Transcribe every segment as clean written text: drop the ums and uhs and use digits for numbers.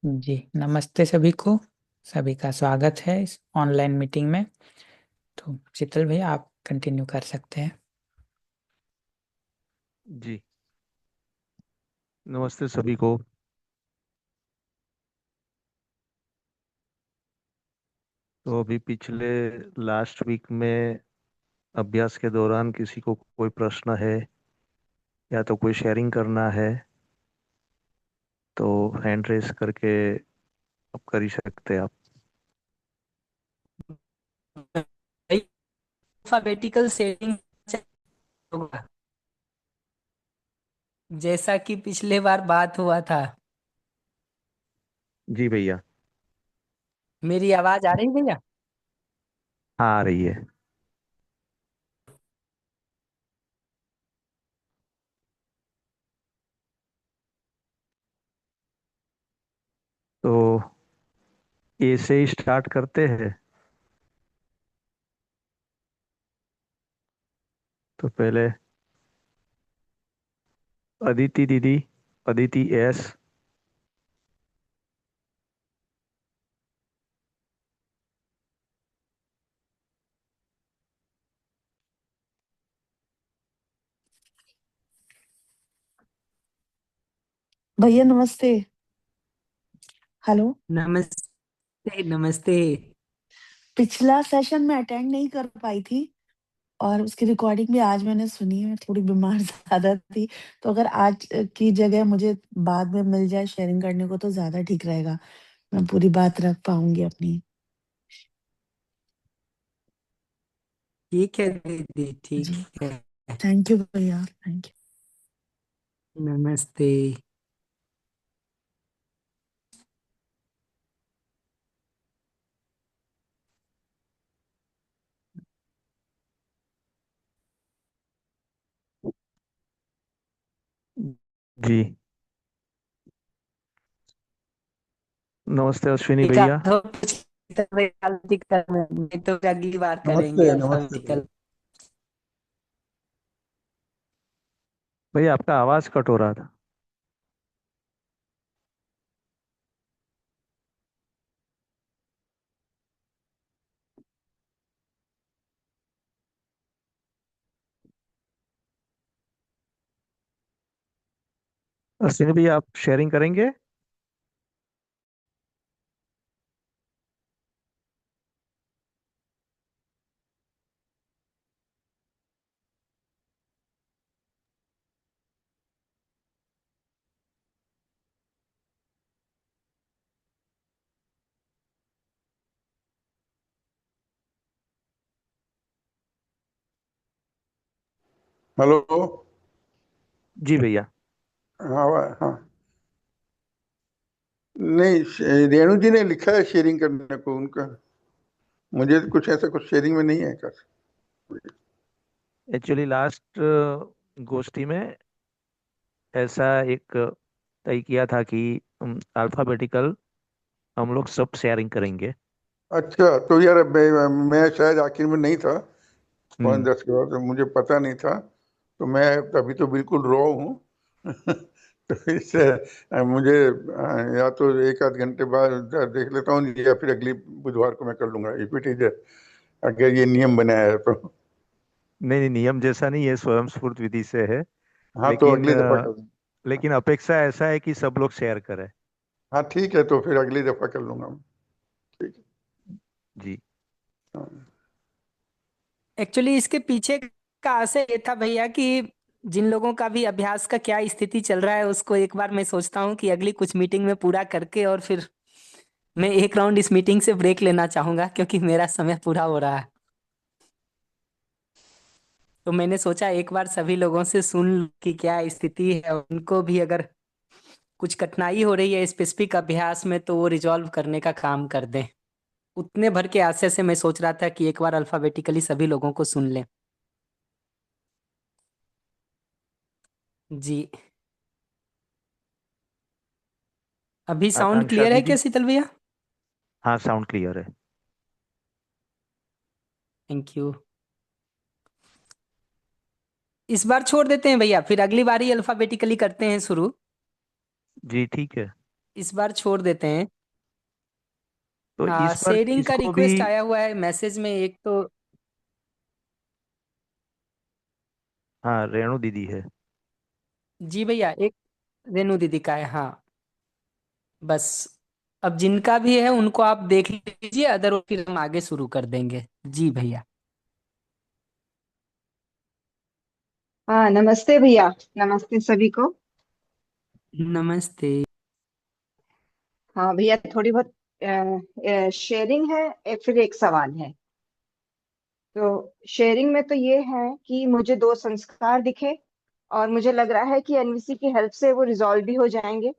जी, नमस्ते सभी को। सभी का स्वागत है इस ऑनलाइन मीटिंग में। तो शीतल भैया आप कंटिन्यू कर सकते हैं। जी, नमस्ते सभी को। तो अभी पिछले लास्ट वीक में अभ्यास के दौरान किसी को कोई प्रश्न है या तो कोई शेयरिंग करना है तो हैंड रेस करके आप कर ही सकते हैं आप। अल्फाबेटिकल सेटिंग होगा जैसा कि पिछले बार बात हुआ था। जी भैया। मेरी आवाज आ रही भैया? हाँ, आ रही है। तो ए से ही स्टार्ट करते हैं। तो पहले अदिति दीदी, अदिति एस। भैया नमस्ते। हेलो। नमस्ते नमस्ते। पिछला सेशन में अटेंड नहीं कर पाई थी और उसकी रिकॉर्डिंग भी आज मैंने सुनी है। मैं थोड़ी बीमार ज्यादा थी, तो अगर आज की जगह मुझे बाद में मिल जाए शेयरिंग करने को तो ज्यादा ठीक रहेगा। मैं पूरी बात रख पाऊंगी अपनी। ठीक है दीदी, ठीक जी। है। थैंक यू भैया, थैंक यू। नमस्ते। जी, नमस्ते अश्विनी एक भैया। आध और गलती करना नहीं तो अगली बार करेंगे नमस्ते नमस्ते भैया। अल्फाबेटिकल। भैया आपका आवाज कट हो रहा था। अश्विनी भैया आप शेयरिंग करेंगे? हेलो। जी भैया। हाँ हाँ। नहीं, रेणु जी ने लिखा है शेयरिंग करने को उनका। मुझे तो कुछ ऐसा कुछ शेयरिंग में नहीं है कर। एक्चुअली लास्ट गोष्ठी में ऐसा एक तय किया था कि अल्फाबेटिकल हम लोग सब शेयरिंग करेंगे। अच्छा, तो यार मैं शायद आखिर में नहीं था। पॉइंट हम्म। 10 के बाद तो मुझे पता नहीं था। तो मैं अभी तो बिल्कुल रॉ हूँ। तो इससे मुझे या तो एक आध घंटे बाद देख लेता हूँ, या फिर अगली बुधवार को मैं कर लूंगा इफ इट इज, अगर ये नियम बनाया है तो। नहीं नहीं, नियम जैसा नहीं है, स्वयं स्फूर्त विधि से है। हाँ, तो लेकिन अगली दफा कर लूंगा। लेकिन अपेक्षा ऐसा है कि सब लोग शेयर करें। हाँ ठीक है, तो फिर अगली दफा कर लूंगा मैं। ठीक है। जी। हाँ। एक्चुअली इसके पीछे का आशय ये था भैया कि जिन लोगों का भी अभ्यास का क्या स्थिति चल रहा है उसको एक बार मैं सोचता हूँ कि अगली कुछ मीटिंग में पूरा करके और फिर मैं एक राउंड इस मीटिंग से ब्रेक लेना चाहूंगा क्योंकि मेरा समय पूरा हो रहा है। तो मैंने सोचा एक बार सभी लोगों से सुन लूं कि क्या स्थिति है, और उनको भी अगर कुछ कठिनाई हो रही है स्पेसिफिक अभ्यास में तो वो रिजॉल्व करने का काम कर दें। उतने भर के आशय से मैं सोच रहा था कि एक बार अल्फाबेटिकली सभी लोगों को सुन लें। जी। अभी साउंड आकांक्षा क्लियर है क्या दीदी। शीतल भैया? हाँ, साउंड क्लियर है। Thank you. इस बार छोड़ देते हैं भैया, फिर अगली बार ही अल्फाबेटिकली करते हैं शुरू। जी ठीक है। इस बार छोड़ देते हैं। तो हाँ, इस बार शेयरिंग का किसको भी, रिक्वेस्ट आया हुआ है मैसेज में एक तो। हाँ रेणु दीदी है। जी भैया, एक रेनू दीदी का है, हाँ। बस अब जिनका भी है उनको आप देख लीजिए, अदर फिर हम आगे शुरू कर देंगे। जी भैया। हाँ, नमस्ते भैया। नमस्ते सभी को। नमस्ते। हाँ भैया, थोड़ी बहुत शेयरिंग है, फिर एक सवाल है। तो शेयरिंग में तो ये है कि मुझे दो संस्कार दिखे, और मुझे लग रहा है कि एनवीसी की हेल्प से वो रिजॉल्व भी हो जाएंगे।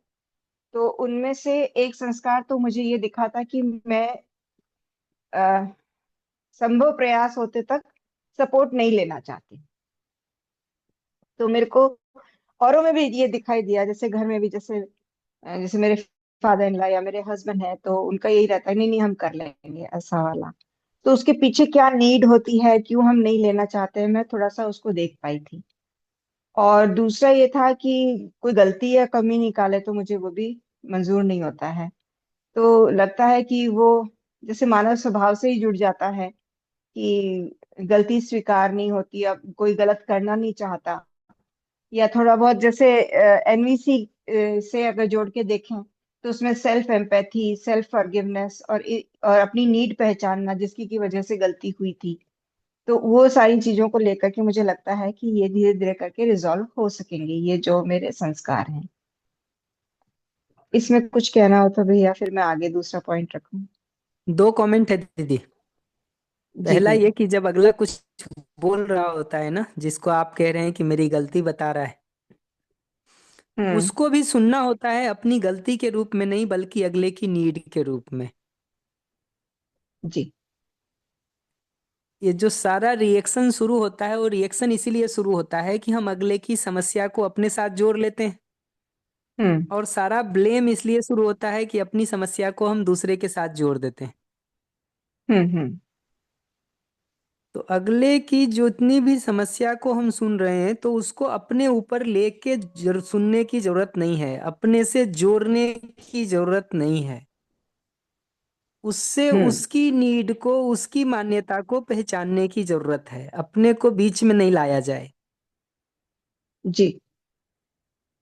तो उनमें से एक संस्कार तो मुझे ये दिखा था कि मैं अ, संभव प्रयास होते तक सपोर्ट नहीं लेना चाहती। तो मेरे को औरों में भी ये दिखाई दिया, जैसे घर में भी, जैसे मेरे फादर इन लॉ या मेरे हस्बैंड है, तो उनका यही रहता है, नहीं नहीं हम कर लेंगे ऐसा वाला। तो उसके पीछे क्या नीड होती है, क्यों हम नहीं लेना चाहते हैं, मैं थोड़ा सा उसको देख पाई थी। और दूसरा ये था कि कोई गलती या कमी निकाले तो मुझे वो भी मंजूर नहीं होता है। तो लगता है कि वो जैसे मानव स्वभाव से ही जुड़ जाता है कि गलती स्वीकार नहीं होती, अब कोई गलत करना नहीं चाहता। या थोड़ा बहुत जैसे एनवीसी से अगर जोड़ के देखें, तो उसमें सेल्फ एम्पैथी, सेल्फ फॉरगिवनेस, और अपनी नीड पहचानना जिसकी की वजह से गलती हुई थी। तो वो सारी चीजों को लेकर के मुझे लगता है कि ये धीरे धीरे करके रिजॉल्व हो सकेंगे, ये जो मेरे संस्कार हैं। इसमें कुछ कहना हो तो भैया फिर मैं आगे दूसरा पॉइंट रखूं। दो कमेंट है दीदी। जी पहला भैया। ये कि जब अगला कुछ बोल रहा होता है ना, जिसको आप कह रहे हैं कि मेरी गलती बता रहा है, हम्म। उसको भी सुनना होता है अपनी गलती के रूप में नहीं, बल्कि अगले की नीड के रूप में। जी। ये जो सारा रिएक्शन शुरू होता है, वो रिएक्शन इसीलिए शुरू होता है कि हम अगले की समस्या को अपने साथ जोड़ लेते हैं। हम्म और सारा ब्लेम इसलिए शुरू होता है कि अपनी समस्या को हम दूसरे के साथ जोड़ देते हैं। हम्म। तो अगले की जितनी भी समस्या को हम सुन रहे हैं, तो उसको अपने ऊपर लेके सुनने की जरूरत नहीं है, अपने से जोड़ने की जरूरत नहीं है। उससे हम्म। उसकी नीड को, उसकी मान्यता को पहचानने की जरूरत है, अपने को बीच में नहीं लाया जाए। जी।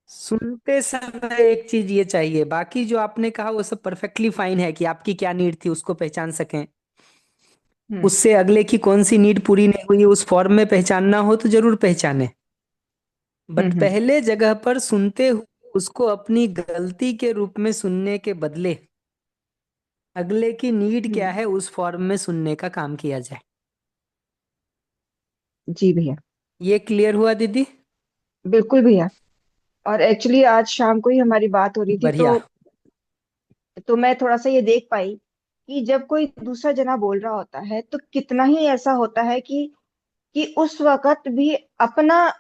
सुनते समय एक चीज ये चाहिए, बाकी जो आपने कहा वो सब परफेक्टली फाइन है कि आपकी क्या नीड थी उसको पहचान सकें। हम्म उससे अगले की कौन सी नीड पूरी नहीं हुई उस फॉर्म में पहचानना हो तो जरूर पहचाने। बट हम्म। पहले जगह पर सुनते हुए उसको अपनी गलती के रूप में सुनने के बदले अगले की नीड क्या हम्म। है उस फॉर्म में सुनने का काम किया जाए। जी भैया। ये क्लियर हुआ दीदी? बिल्कुल भैया। और एक्चुअली आज शाम को ही हमारी बात हो रही थी, बढ़िया। तो मैं थोड़ा सा ये देख पाई कि जब कोई दूसरा जना बोल रहा होता है तो कितना ही ऐसा होता है कि उस वक्त भी अपना,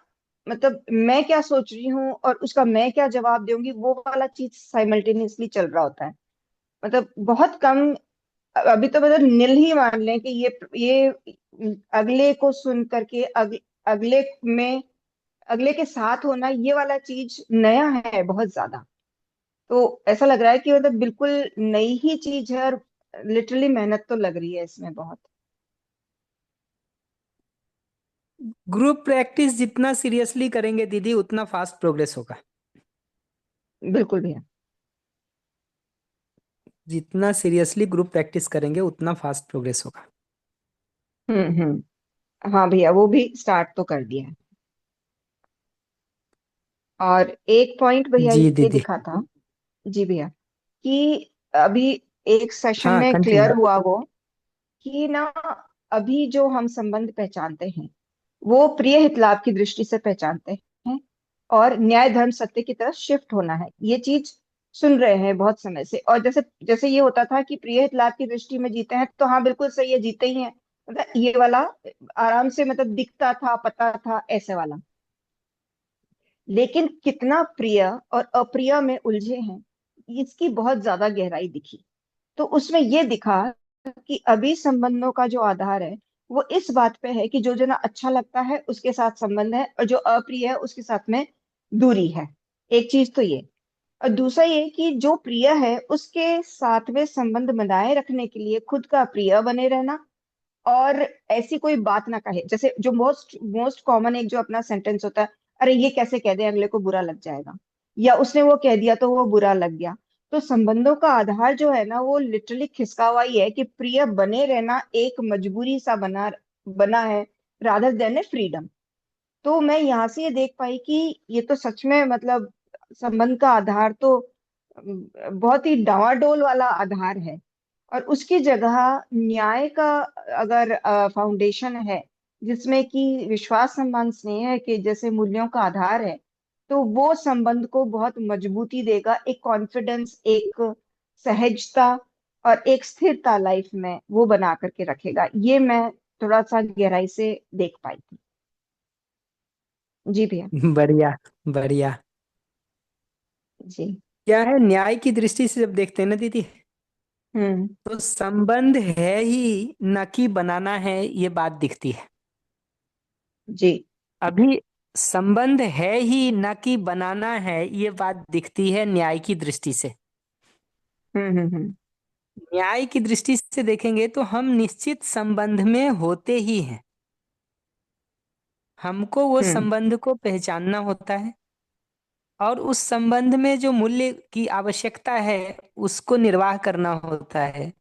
मतलब मैं क्या सोच रही हूँ और उसका मैं क्या जवाब दूंगी, वो वाला चीज साइमल्टेनियसली चल रहा होता है। मतलब बहुत कम, अभी तो मतलब नील ही मान लें कि ये अगले को सुन करके अगले में, अगले के साथ होना, ये वाला चीज नया है बहुत ज्यादा। तो ऐसा लग रहा है कि मतलब बिल्कुल नई ही चीज है, और लिटरली मेहनत तो लग रही है इसमें बहुत। ग्रुप प्रैक्टिस जितना सीरियसली करेंगे दीदी, उतना फास्ट प्रोग्रेस होगा। बिल्कुल भैया। जितना सीरियसली ग्रुप प्रैक्टिस करेंगे उतना फास्ट प्रोग्रेस होगा। हाँ भैया, वो भी स्टार्ट तो कर दिया है। और एक पॉइंट भैया जी ये दीदी। दिखा था। जी भैया। कि अभी एक सेशन हाँ, में क्लियर कंटिन्यू। हुआ वो, कि ना, अभी जो हम संबंध पहचानते हैं वो प्रिय हित लाभ की दृष्टि से पहचानते हैं, और न्याय धर्म सत्य की तरफ शिफ्ट होना है, ये चीज सुन रहे हैं बहुत समय से। और जैसे जैसे ये होता था कि प्रिय हित लाभ की दृष्टि में जीते हैं, तो हाँ बिल्कुल सही है, जीते ही हैं, मतलब ये वाला आराम से, मतलब दिखता था, पता था, ऐसे वाला। लेकिन कितना प्रिय और अप्रिय में उलझे हैं, इसकी बहुत ज्यादा गहराई दिखी। तो उसमें ये दिखा कि अभी संबंधों का जो आधार है वो इस बात पे है कि जो जना अच्छा लगता है उसके साथ संबंध है, और जो अप्रिय है उसके साथ में दूरी है। एक चीज तो ये। और दूसरा ये कि जो प्रिय है उसके साथ में संबंध बनाए रखने के लिए खुद का प्रिय बने रहना, और ऐसी कोई बात ना कहे। जैसे जो मोस्ट मोस्ट कॉमन एक जो अपना सेंटेंस होता है, अरे ये कैसे कह दे, अगले को बुरा लग जाएगा, या उसने वो कह दिया तो वो बुरा लग गया। तो संबंधों का आधार जो है ना, वो लिटरली खिसका हुआ ही है कि प्रिय बने रहना एक मजबूरी सा बना बना है, रादर देन ए फ्रीडम। तो मैं यहाँ से ये देख पाई कि ये तो सच में मतलब संबंध का आधार तो बहुत ही डावाडोल वाला आधार है। और उसकी जगह न्याय का अगर फाउंडेशन है, जिसमें कि विश्वास, सम्मान, स्नेह के जैसे मूल्यों का आधार है, तो वो संबंध को बहुत मजबूती देगा, एक कॉन्फिडेंस, एक सहजता और एक स्थिरता लाइफ में वो बना करके रखेगा। ये मैं थोड़ा सा गहराई से देख पाई थी। जी भैया। बढ़िया बढ़िया। जी। क्या है, न्याय की दृष्टि से जब देखते हैं ना दीदी, हम्म। तो संबंध है ही न कि बनाना है, ये बात दिखती है। जी। अभी संबंध है ही न कि बनाना है, ये बात दिखती है न्याय की दृष्टि से। हम्म। न्याय की दृष्टि से देखेंगे तो हम निश्चित संबंध में होते ही हैं। हमको वो हम्म। संबंध को पहचानना होता है, और उस संबंध में जो मूल्य की आवश्यकता है उसको निर्वाह करना होता है,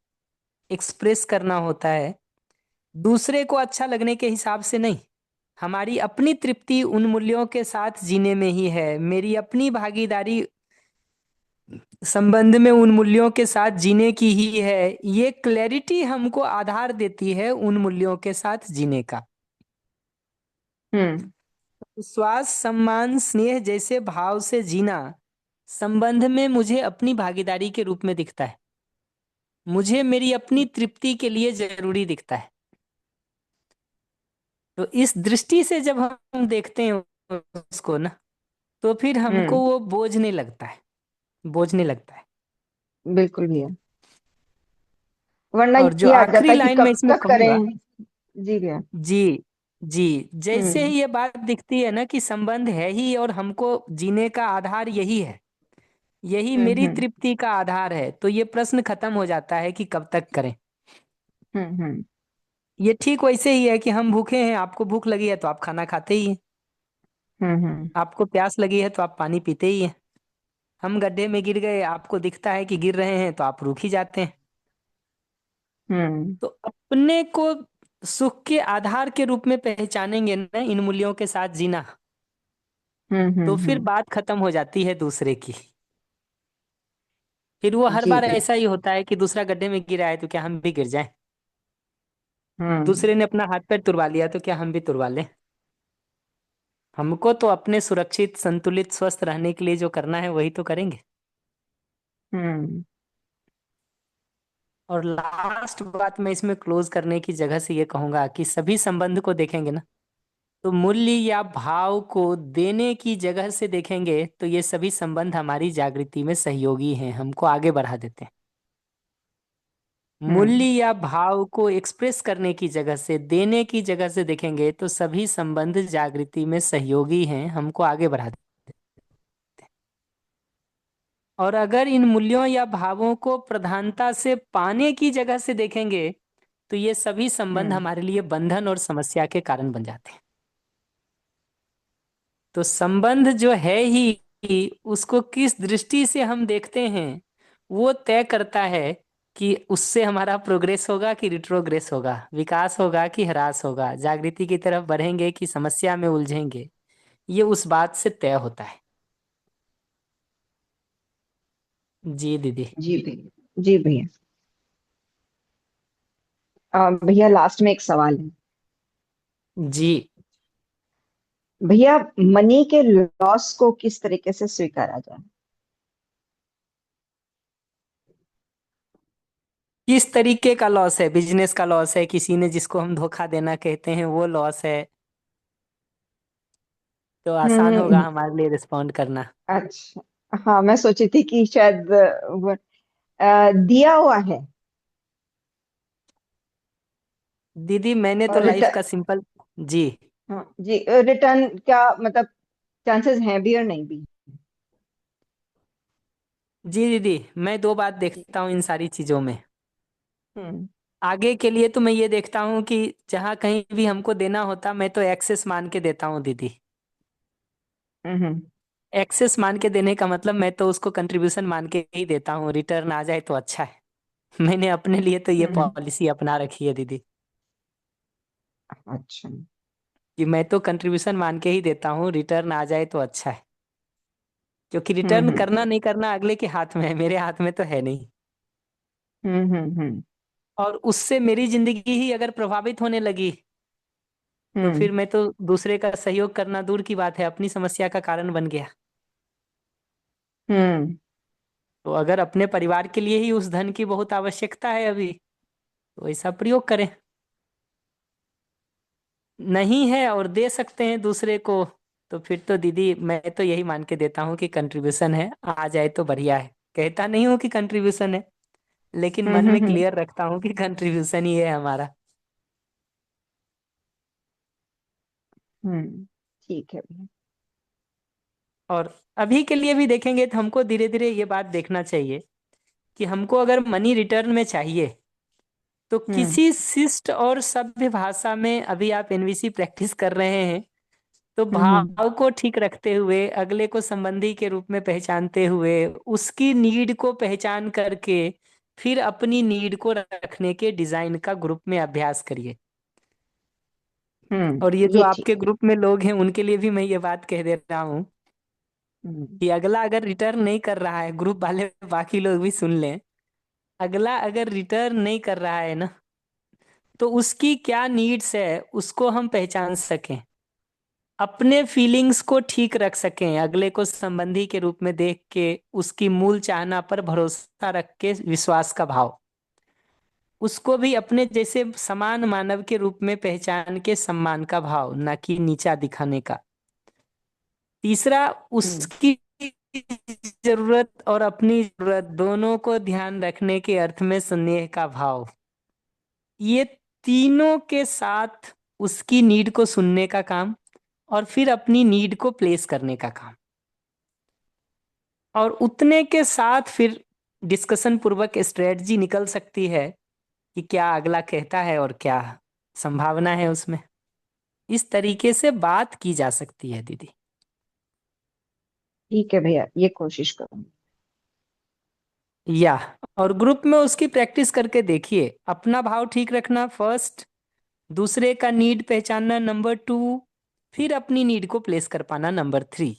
एक्सप्रेस करना होता है। दूसरे को अच्छा लगने के हिसाब से नहीं, हमारी अपनी तृप्ति उन मूल्यों के साथ जीने में ही है। मेरी अपनी भागीदारी संबंध में उन मूल्यों के साथ जीने की ही है। ये क्लैरिटी हमको आधार देती है उन मूल्यों के साथ जीने का। हम्म। विश्वास, सम्मान, स्नेह जैसे भाव से जीना संबंध में मुझे अपनी भागीदारी के रूप में दिखता है, मुझे मेरी अपनी तृप्ति के लिए जरूरी दिखता है। तो इस दृष्टि से जब हम देखते हैं उसको ना, तो फिर हमको हम्म। वो बोझ नहीं लगता है, बोझ नहीं लगता है। बिल्कुल भैया। वरना और जो ये आ जाता आखिरी है कि लाइन मैं कब इसमें तक कहूंगा, करें। जी भैया। जी जी, जैसे हम्म। ही ये बात दिखती है ना कि संबंध है ही और हमको जीने का आधार यही है, यही मेरी हम्म। तृप्ति का आधार है, तो ये प्रश्न खत्म हो जाता है कि कब तक करें। हम्म। ये ठीक वैसे ही है कि हम भूखे हैं, आपको भूख लगी है तो आप खाना खाते ही हैं, हम्म। आपको प्यास लगी है तो आप पानी पीते ही हैं। हम गड्ढे में गिर गए, आपको दिखता है कि गिर रहे हैं तो आप रुक ही जाते हैं। हम्म। तो अपने को सुख के आधार के रूप में पहचानेंगे ना इन मूल्यों के साथ जीना, तो फिर हम्म। बात खत्म हो जाती है दूसरे की। फिर वो हर जी बार भैया। ऐसा ही होता है कि दूसरा गड्ढे में गिरा है तो क्या हम भी गिर जाएं, हम्म। दूसरे ने अपना हाथ पैर तुड़वा लिया तो क्या हम भी तुड़वा लें। हमको तो अपने सुरक्षित, संतुलित, स्वस्थ रहने के लिए जो करना है वही तो करेंगे। हम्म। और लास्ट बात मैं इसमें क्लोज करने की जगह से ये कहूंगा कि सभी संबंध को देखेंगे ना, तो मूल्य या भाव को देने की जगह से देखेंगे तो ये सभी संबंध हमारी जागृति में सहयोगी हैं, हमको आगे बढ़ा देते हैं। मूल्य हम्म। या भाव को एक्सप्रेस करने की जगह से, देने की जगह से देखेंगे तो सभी संबंध जागृति में सहयोगी हैं, हमको आगे बढ़ा देते हैं। और अगर इन मूल्यों या भावों को प्रधानता से पाने की जगह से देखेंगे तो ये सभी संबंध हम्म। हमारे लिए बंधन और समस्या के कारण बन जाते हैं। तो संबंध जो है ही, उसको किस दृष्टि से हम देखते हैं वो तय करता है कि उससे हमारा प्रोग्रेस होगा कि रिट्रोग्रेस होगा, विकास होगा कि ह्रास होगा, जागृति की तरफ बढ़ेंगे कि समस्या में उलझेंगे। ये उस बात से तय होता है। जी दीदी। जी भैया। जी भैया। भैया लास्ट में एक सवाल है। जी, भैया, मनी के लॉस को किस तरीके से स्वीकारा जाए? किस तरीके का लॉस है? बिजनेस का लॉस है, किसी ने जिसको हम धोखा देना कहते हैं वो लॉस है, तो आसान होगा हम्म। हमारे लिए रिस्पॉन्ड करना। अच्छा, हाँ मैं सोची थी कि शायद दिया हुआ है दीदी मैंने तो और लाइफ रिटर्न। का सिंपल, जी, हाँ जी, रिटर्न क्या मतलब चांसेस हैं भी और नहीं भी? जी दीदी, मैं दो बात देखता हूँ इन सारी चीजों में। हम्म आगे के लिए तो मैं ये देखता हूँ कि जहाँ कहीं भी हमको देना होता मैं तो एक्सेस मान के देता हूँ दीदी। हम्म एक्सेस मान के देने का मतलब मैं तो उसको कंट्रीब्यूशन मान के ही देता हूँ, रिटर्न आ जाए तो अच्छा है। मैंने अपने लिए तो ये हम्म। पॉलिसी अपना रखी है दीदी, अच्छा। कि मैं तो कंट्रीब्यूशन मान के ही देता हूँ, रिटर्न आ जाए तो अच्छा है। क्योंकि रिटर्न हम्म करना नहीं करना अगले के हाथ में है, मेरे हाथ में तो है नहीं। हम्म। और उससे मेरी जिंदगी ही अगर प्रभावित होने लगी तो हम्म फिर मैं तो दूसरे का सहयोग करना दूर की बात है, अपनी समस्या का कारण बन गया। हम्म तो अगर अपने परिवार के लिए ही उस धन की बहुत आवश्यकता है अभी, तो ऐसा प्रयोग करें। नहीं है और दे सकते हैं दूसरे को, तो फिर तो दीदी मैं तो यही मान के देता हूँ कि कंट्रीब्यूशन है, आ जाए तो बढ़िया है। कहता नहीं हूँ कि कंट्रीब्यूशन है, लेकिन मन में हम्म। क्लियर रखता हूँ कि कंट्रीब्यूशन ही है हमारा। ठीक है भैया। और अभी के लिए भी देखेंगे तो हमको धीरे धीरे ये बात देखना चाहिए कि हमको अगर मनी रिटर्न में चाहिए तो हम्म किसी शिष्ट और सभ्य भाषा में, अभी आप एनवीसी प्रैक्टिस कर रहे हैं तो हम्म भाव को ठीक रखते हुए, अगले को संबंधी के रूप में पहचानते हुए, उसकी नीड को पहचान करके फिर अपनी नीड को रखने के डिजाइन का ग्रुप में अभ्यास करिए। और ये जो ये ठीक आपके है। ग्रुप में लोग हैं उनके लिए भी मैं ये बात कह दे रहा हूँ हम्म कि अगला अगर रिटर्न नहीं कर रहा है, ग्रुप वाले बाकी लोग भी सुन लें, अगला अगर रिटर्न नहीं कर रहा है ना, तो उसकी क्या नीड्स है उसको हम पहचान सकें, अपने फीलिंग्स को ठीक रख सकें, अगले को संबंधी के रूप में देख के उसकी मूल चाहना पर भरोसा रख के विश्वास का भाव, उसको भी अपने जैसे समान मानव के रूप में पहचान के सम्मान का भाव, ना कि नीचा दिखाने का। तीसरा, हम्म उसकी जरूरत और अपनी जरूरत दोनों को ध्यान रखने के अर्थ में स्नेह का भाव। ये तीनों के साथ उसकी नीड को सुनने का काम और फिर अपनी नीड को प्लेस करने का काम, और उतने के साथ फिर डिस्कशन पूर्वक स्ट्रेटजी निकल सकती है कि क्या अगला कहता है और क्या संभावना है उसमें। इस तरीके से बात की जा सकती है दीदी। ठीक है भैया, ये कोशिश करूंगी। या और ग्रुप में उसकी प्रैक्टिस करके देखिए, अपना भाव ठीक रखना फर्स्ट, दूसरे का नीड पहचानना नंबर टू, फिर अपनी नीड को प्लेस कर पाना नंबर थ्री।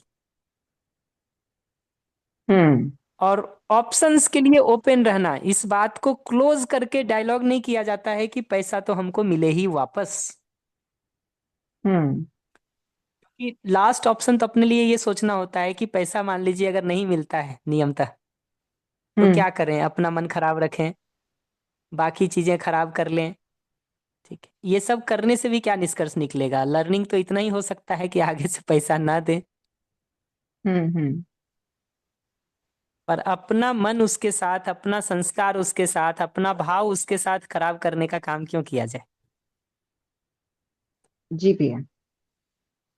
हम्म और ऑप्शंस के लिए ओपन रहना, इस बात को क्लोज करके डायलॉग नहीं किया जाता है कि पैसा तो हमको मिले ही वापस। हम्म कि लास्ट ऑप्शन तो अपने लिए ये सोचना होता है कि पैसा मान लीजिए अगर नहीं मिलता है नियमतः, तो हम्म क्या करें, अपना मन खराब रखें, बाकी चीजें खराब कर लें। ठीक है, ये सब करने से भी क्या निष्कर्ष निकलेगा, लर्निंग तो इतना ही हो सकता है कि आगे से पैसा ना दे। हम्म। पर अपना मन उसके साथ, अपना संस्कार उसके साथ, अपना भाव उसके साथ खराब करने का काम क्यों किया जाए। जी भैया।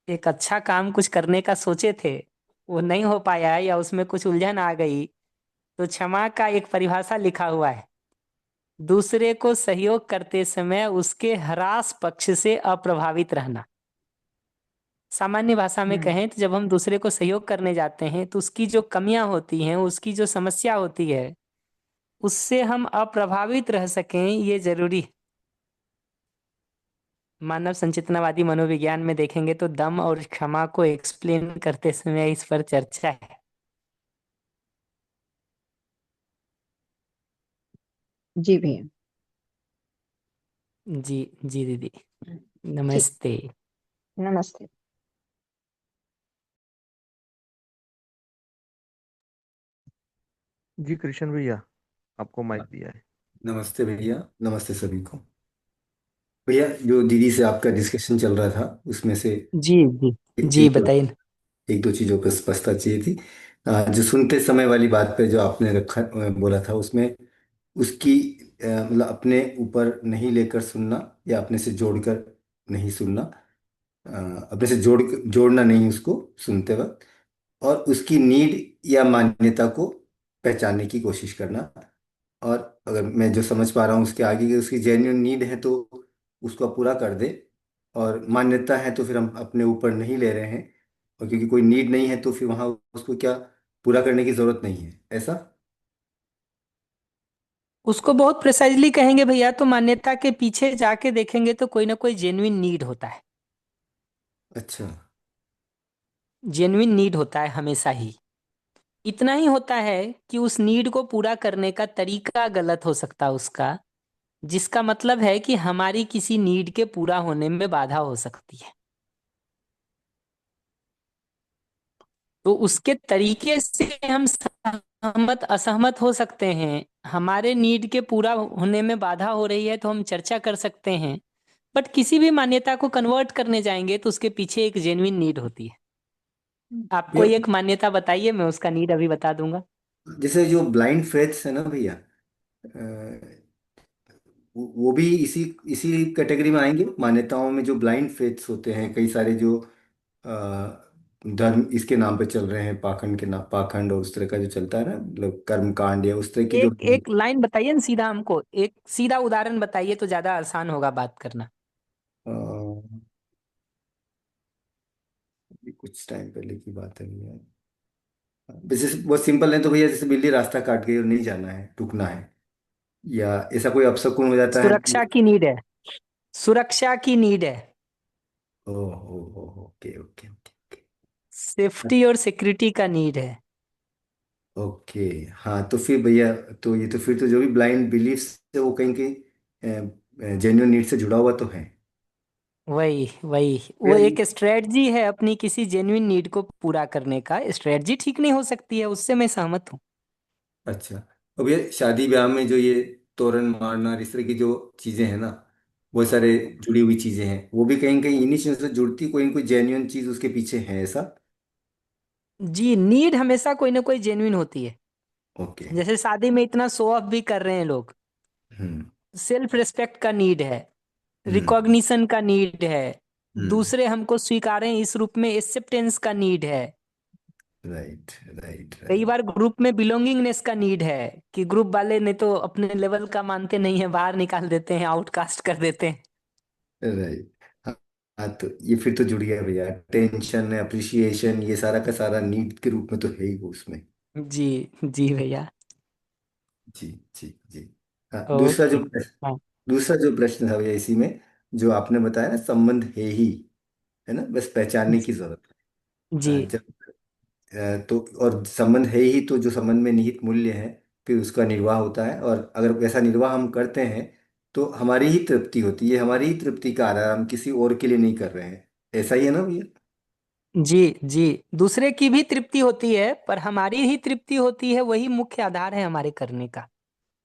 एक अच्छा काम कुछ करने का सोचे थे, वो नहीं हो पाया या उसमें कुछ उलझन आ गई, तो क्षमा का एक परिभाषा लिखा हुआ है, दूसरे को सहयोग करते समय उसके ह्रास पक्ष से अप्रभावित रहना। सामान्य भाषा में हम्म कहें तो जब हम दूसरे को सहयोग करने जाते हैं तो उसकी जो कमियां होती हैं, उसकी जो समस्या होती है, उससे हम अप्रभावित रह सकें, ये जरूरी। मानव संचेतनावादी मनोविज्ञान में देखेंगे तो दम और क्षमा को एक्सप्लेन करते समय इस पर चर्चा है। जी भैया। जी जी दीदी, ठीक। नमस्ते। नमस्ते। जी कृष्ण भैया, आपको माइक दिया है। नमस्ते भैया, नमस्ते सभी को। भैया, जो दीदी से आपका डिस्कशन चल रहा था उसमें से जी जी जी, एक दो बताइए ना। एक दो चीज़ों पर स्पष्टता चाहिए थी। जो सुनते समय वाली बात पे जो आपने रखा बोला था उसमें उसकी मतलब अपने ऊपर नहीं लेकर सुनना या अपने से जोड़कर नहीं सुनना, अपने से जोड़ना नहीं उसको सुनते वक्त, और उसकी नीड या मान्यता को पहचानने की कोशिश करना। और अगर मैं जो समझ पा रहा हूँ उसके आगे की उसकी जेन्युइन नीड है तो उसको आप पूरा कर दे, और मान्यता है तो फिर हम अपने ऊपर नहीं ले रहे हैं, और क्योंकि कोई नीड नहीं है तो फिर वहाँ उसको क्या पूरा करने की जरूरत नहीं है, ऐसा। उसको बहुत प्रिसाइजली कहेंगे भैया तो मान्यता के पीछे जाके देखेंगे तो कोई ना कोई जेन्युइन नीड होता है। अच्छा। जेन्युइन नीड होता है हमेशा ही। इतना ही होता है कि उस नीड को पूरा करने का तरीका गलत हो सकता है उसका, जिसका मतलब है कि हमारी किसी नीड के पूरा होने में बाधा हो सकती है। तो उसके तरीके से हम सहमत असहमत हो सकते हैं। हमारे नीड के पूरा होने में बाधा हो रही है तो हम चर्चा कर सकते हैं। बट किसी भी मान्यता को कन्वर्ट करने जाएंगे तो उसके पीछे एक जेन्युइन नीड होती है। आप भैया, कोई एक मान्यता बताइए, मैं उसका नीड अभी बता दूंगा। जैसे जो ब्लाइंड फेथ्स है ना भैया, वो भी इसी इसी कैटेगरी में आएंगे। मान्यताओं में जो ब्लाइंड फेथ्स होते हैं, कई सारे जो अ, धर्म इसके नाम पे चल रहे हैं, पाखंड के नाम, पाखंड और उस तरह का जो चलता है ना, मतलब कर्म कांड या उस तरह की जो। एक एक लाइन बताइए ना सीधा, हमको एक सीधा उदाहरण बताइए तो ज्यादा आसान होगा बात करना। अ, ये कुछ टाइम पहले की बात है भैया। वैसे बहुत सिंपल है तो भैया, जैसे बिल्ली रास्ता काट गई और नहीं जाना है, रुकना है, या ऐसा कोई अपशकुन हो जाता है सुरक्षा तो। की नीड है। सुरक्षा की नीड है। ओह, ओके ओके ओके। सेफ्टी और सिक्योरिटी का नीड है। ओके। हाँ तो फिर भैया, तो ये तो फिर तो जो भी ब्लाइंड बिलीफ्स है वो कहीं कहीं जेन्युइन नीड से जुड़ा हुआ तो है। वही वही वो भैया एक स्ट्रेटजी है अपनी किसी जेन्युइन नीड को पूरा करने का। स्ट्रेटजी ठीक नहीं हो सकती है, उससे मैं सहमत हूँ। अच्छा। अब ये शादी ब्याह में जो ये तोरण मारना और इस तरह की जो चीजें हैं ना, वो सारे जुड़ी हुई चीजें हैं, वो भी कहीं कहीं इन्हीं चीजों से जुड़ती, कोई ना कोई जेन्युइन चीज उसके पीछे है, ऐसा। जी, नीड हमेशा कोई ना कोई जेन्युइन होती है। ओके। जैसे शादी में इतना शो ऑफ भी कर रहे हैं लोग, हम्म सेल्फ रिस्पेक्ट का नीड है, हम्म रिकॉग्निशन का नीड है, हम्म। दूसरे हमको स्वीकारें इस रूप में एक्सेप्टेंस का नीड है। राइट राइट कई राइट बार ग्रुप में बिलोंगिंगनेस का नीड है कि ग्रुप वाले ने तो अपने लेवल का मानते नहीं है, बाहर निकाल देते हैं, आउटकास्ट कर देते हैं। राइट। हाँ। हाँ, तो ये फिर तो जुड़ गया भैया, टेंशन अप्रिसिएशन ये सारा का सारा नीड के रूप में तो है ही वो उसमें। जी जी भैया। जी जी जी। हाँ, ओके। हाँ। दूसरा जो प्रश्न था भैया इसी में, जो आपने बताया ना, संबंध है ही, है ना, बस पहचानने की जरूरत है। जी जब तो और संबंध है ही तो जो संबंध में निहित मूल्य है, फिर उसका निर्वाह होता है, और अगर वैसा निर्वाह हम करते हैं तो हमारी ही तृप्ति होती है, हमारी ही तृप्ति का आधार, हम किसी और के लिए नहीं कर रहे हैं। ऐसा ही है ना भैया। जी जी। दूसरे की भी तृप्ति होती है पर हमारी ही तृप्ति होती है, वही मुख्य आधार है हमारे करने का।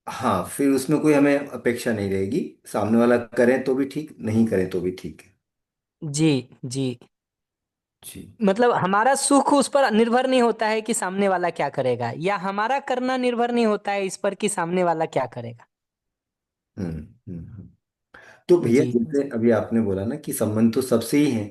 हाँ, फिर उसमें कोई हमें अपेक्षा नहीं रहेगी, सामने वाला करें तो भी ठीक, नहीं करें तो भी ठीक है। जी जी। जी। मतलब हमारा सुख उस पर निर्भर नहीं होता है कि सामने वाला क्या करेगा, या हमारा करना निर्भर नहीं होता है इस पर कि सामने वाला क्या करेगा। हम्म हम्म हम्म। तो भैया जी जैसे अभी आपने बोला ना कि संबंध तो सबसे ही है,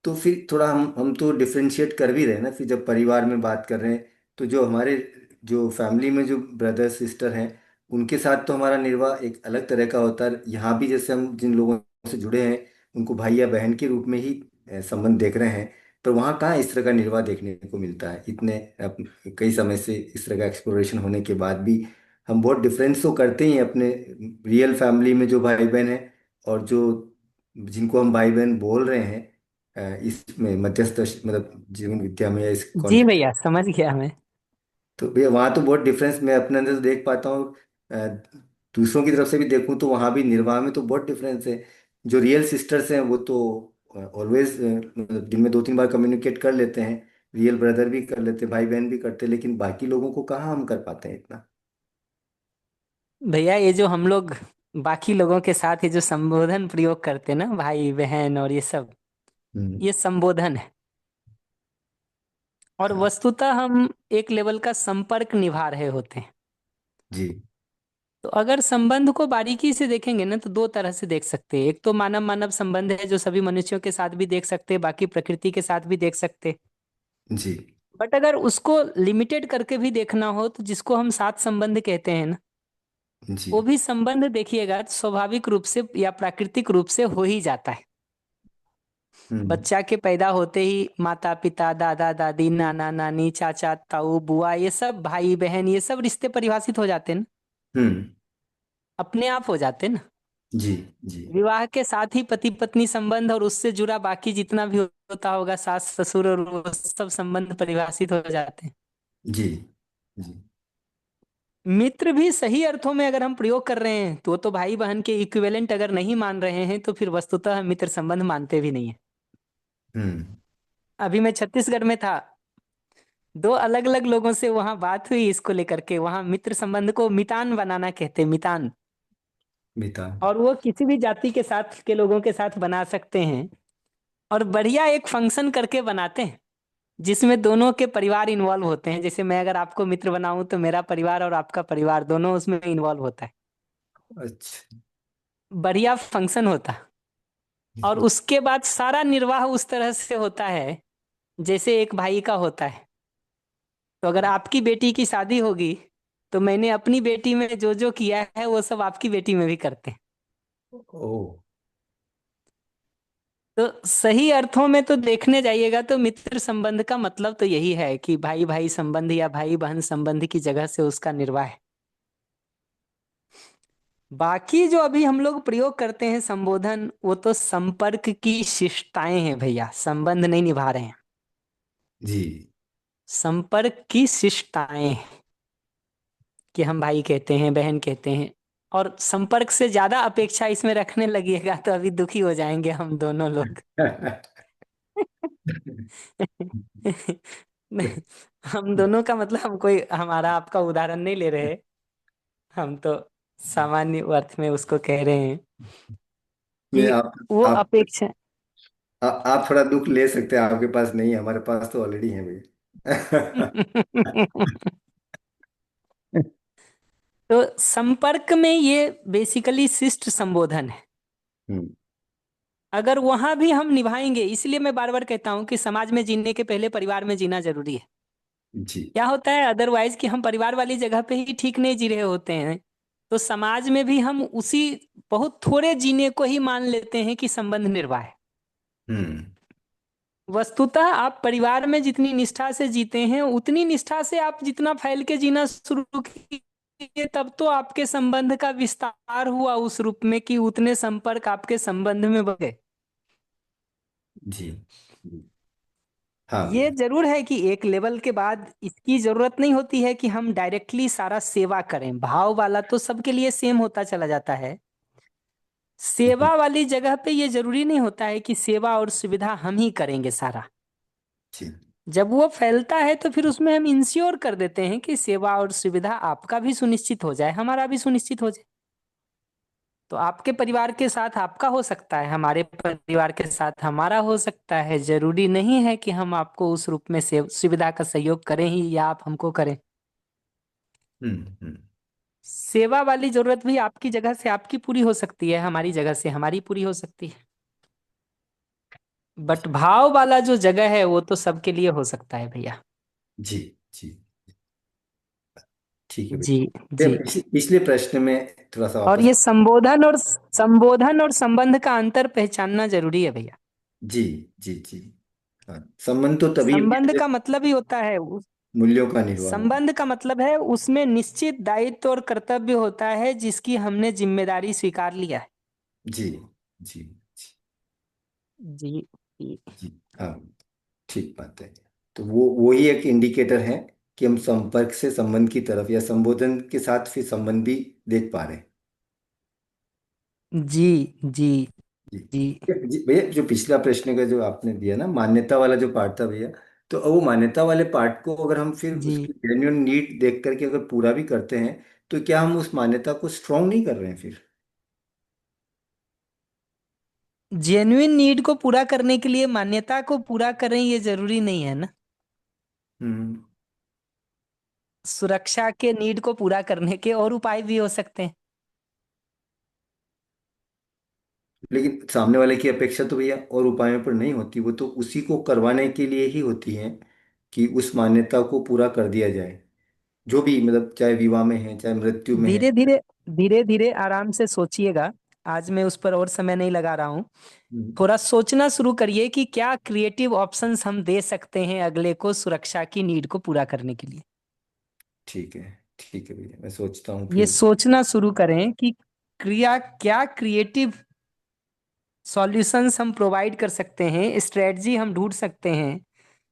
तो फिर थोड़ा हम तो डिफरेंशिएट कर भी रहे हैं ना, फिर जब परिवार में बात कर रहे हैं, तो जो हमारे जो फैमिली में जो ब्रदर सिस्टर हैं, उनके साथ तो हमारा निर्वाह एक अलग तरह का होता है। यहाँ भी जैसे हम जिन लोगों से जुड़े हैं उनको भाई या बहन के रूप में ही संबंध देख रहे हैं, पर वहाँ कहाँ इस तरह का निर्वाह देखने को मिलता है। इतने कई समय से इस तरह का एक्सप्लोरेशन होने के बाद भी हम बहुत डिफरेंस तो करते ही हैं अपने रियल फैमिली में जो भाई बहन है, और जो जिनको हम भाई बहन बोल रहे हैं इसमें मध्यस्थ मतलब जीवन विद्या में या इस जी कॉन्टेक्स्ट। भैया, समझ गया मैं। तो भैया वहाँ तो बहुत डिफरेंस मैं अपने अंदर से देख पाता हूँ। अ, दूसरों की तरफ से भी देखूँ तो वहाँ भी निर्वाह में तो बहुत डिफरेंस है। जो रियल सिस्टर्स हैं वो तो ऑलवेज मतलब दिन में 2-3 बार कम्युनिकेट कर लेते हैं, रियल ब्रदर भी कर लेते हैं, भाई बहन भी करते हैं, लेकिन बाकी लोगों को कहाँ हम कर पाते हैं इतना। भैया ये जो हम लोग बाकी लोगों के साथ ये जो संबोधन प्रयोग करते हैं ना, भाई बहन और ये सब, हम्म। ये संबोधन है। और हाँ। वस्तुतः हम एक लेवल का संपर्क निभा रहे होते हैं। जी तो अगर संबंध को बारीकी से देखेंगे ना तो दो तरह से देख सकते हैं। एक तो मानव मानव संबंध है जो सभी मनुष्यों के साथ भी देख सकते हैं, बाकी प्रकृति के साथ भी देख सकते हैं। जी बट अगर उसको लिमिटेड करके भी देखना हो तो जिसको हम साथ संबंध कहते हैं ना, जी। वो भी संबंध देखिएगा तो स्वाभाविक रूप से या प्राकृतिक रूप से हो ही जाता है। हम्म। बच्चा के पैदा होते ही माता पिता दादा दादी नाना नानी चाचा ताऊ बुआ ये सब भाई बहन ये सब रिश्ते परिभाषित हो जाते हैं ना, हम्म। अपने आप हो जाते हैं ना। जी। जी। विवाह के साथ ही पति पत्नी संबंध और उससे जुड़ा बाकी जितना भी होता होगा सास ससुर और वो सब संबंध परिभाषित हो जाते हैं। जी। जी। मित्र भी सही अर्थों में अगर हम प्रयोग कर रहे हैं तो वो तो भाई बहन के इक्विवेलेंट अगर नहीं मान रहे हैं तो फिर वस्तुतः हम मित्र संबंध मानते भी नहीं है। हम्म। अभी मैं छत्तीसगढ़ में था, दो अलग अलग लोगों से वहां बात हुई इसको लेकर के। वहां मित्र संबंध को मितान बनाना कहते हैं, मितान। मिता। और वो किसी भी जाति के साथ के लोगों के साथ बना सकते हैं और बढ़िया एक फंक्शन करके बनाते हैं जिसमें दोनों के परिवार इन्वॉल्व होते हैं। जैसे मैं अगर आपको मित्र बनाऊं तो मेरा परिवार और आपका परिवार दोनों उसमें इन्वॉल्व होता है। अच्छा। बढ़िया फंक्शन होता है। और उसके बाद सारा निर्वाह उस तरह से होता है जैसे एक भाई का होता है। तो अगर आपकी बेटी की शादी होगी तो मैंने अपनी बेटी में जो जो किया है वो सब आपकी बेटी में भी करते हैं। ओ। तो सही अर्थों में तो देखने जाइएगा तो मित्र संबंध का मतलब तो यही है कि भाई भाई संबंध या भाई बहन संबंध की जगह से उसका निर्वाह है। बाकी जो अभी हम लोग प्रयोग करते हैं संबोधन, वो तो संपर्क की शिष्टताएं हैं भैया, संबंध नहीं निभा रहे हैं। जी। संपर्क की शिष्टताएं कि हम भाई कहते हैं बहन कहते हैं। और संपर्क से ज्यादा अपेक्षा इसमें रखने लगिएगा तो अभी दुखी हो जाएंगे हम दोनों लोग। हम दोनों का मतलब हम कोई हमारा आपका उदाहरण नहीं ले रहे, हम तो सामान्य अर्थ में उसको कह रहे हैं नहीं, कि आप वो आप अपेक्षा। आप थोड़ा दुख ले सकते हैं, आपके पास नहीं है, हमारे पास तो ऑलरेडी है भैया। तो संपर्क में ये बेसिकली शिष्ट संबोधन है। हम्म। अगर वहां भी हम निभाएंगे, इसलिए मैं बार बार कहता हूं कि समाज में जीने के पहले परिवार में जीना जरूरी है। जी। क्या होता है अदरवाइज कि हम परिवार वाली जगह पे ही ठीक नहीं जी रहे होते हैं तो समाज में भी हम उसी बहुत थोड़े जीने को ही मान लेते हैं कि संबंध निर्वाह है। हम्म। वस्तुतः आप परिवार में जितनी निष्ठा से जीते हैं उतनी निष्ठा से आप जितना फैल के जीना शुरू किए तब तो आपके संबंध का विस्तार हुआ उस रूप में कि उतने संपर्क आपके संबंध में बढ़ गए। जी। जी। हाँ ये भैया। जरूर है कि एक लेवल के बाद इसकी जरूरत नहीं होती है कि हम डायरेक्टली सारा सेवा करें। भाव वाला तो सबके लिए सेम होता चला जाता है। हम्म। सेवा वाली जगह पे ये जरूरी नहीं होता है कि सेवा और सुविधा हम ही करेंगे सारा। जी। जब वो फैलता है तो फिर उसमें हम इंश्योर कर देते हैं कि सेवा और सुविधा आपका भी सुनिश्चित हो जाए हमारा भी सुनिश्चित हो जाए। तो आपके परिवार के साथ आपका हो सकता है, हमारे परिवार के साथ हमारा हो सकता है। जरूरी नहीं है कि हम आपको उस रूप में से सुविधा का सहयोग करें ही या आप हमको करें। हम्म। हम्म। सेवा वाली जरूरत भी आपकी जगह से आपकी पूरी हो सकती है, हमारी जगह से हमारी पूरी हो सकती है। बट भाव वाला जो जगह है वो तो सबके लिए हो सकता है भैया। जी। जी। ठीक है जी भैया। जी। पिछले प्रश्न में थोड़ा सा और वापस। ये संबोधन और संबंध का अंतर पहचानना जरूरी है भैया। जी। जी। जी। हाँ, संबंध तो तभी संबंध होते हैं, का मतलब ही होता है मूल्यों का निर्वाह हो। संबंध का मतलब है उसमें निश्चित दायित्व और कर्तव्य होता है जिसकी हमने जिम्मेदारी स्वीकार लिया है। जी। जी। जी। जी जी। जी। हाँ, ठीक बात है। तो वो ही एक इंडिकेटर है कि हम संपर्क से संबंध की तरफ या संबोधन के साथ फिर संबंध भी देख पा रहे हैं। जी जी जी। जी भैया, जो पिछला प्रश्न का जो आपने दिया ना, मान्यता वाला जो पार्ट था भैया, तो वो मान्यता वाले पार्ट को अगर हम फिर जी। उसकी जेन्युइन नीड देख करके अगर पूरा भी करते हैं, तो क्या हम उस मान्यता को स्ट्रांग नहीं कर रहे हैं फिर? जेन्युइन नीड को पूरा करने के लिए मान्यता को पूरा करें ये जरूरी नहीं है ना। हम्म। सुरक्षा के नीड को पूरा करने के और उपाय भी हो सकते हैं। लेकिन सामने वाले की अपेक्षा तो भैया और उपायों पर नहीं होती, वो तो उसी को करवाने के लिए ही होती है। कि उस मान्यता को पूरा कर दिया जाए, जो भी मतलब चाहे विवाह में है चाहे मृत्यु में है। धीरे धीरे धीरे धीरे आराम से सोचिएगा। आज मैं उस पर और समय नहीं लगा रहा हूँ। हम्म, थोड़ा सोचना शुरू करिए कि क्या क्रिएटिव ऑप्शंस हम दे सकते हैं अगले को सुरक्षा की नीड को पूरा करने के लिए। ठीक है, ठीक है भैया, मैं सोचता हूँ ये फिर। सोचना शुरू करें कि क्या क्रिएटिव सॉल्यूशंस हम प्रोवाइड कर सकते हैं, स्ट्रेटजी हम ढूंढ सकते हैं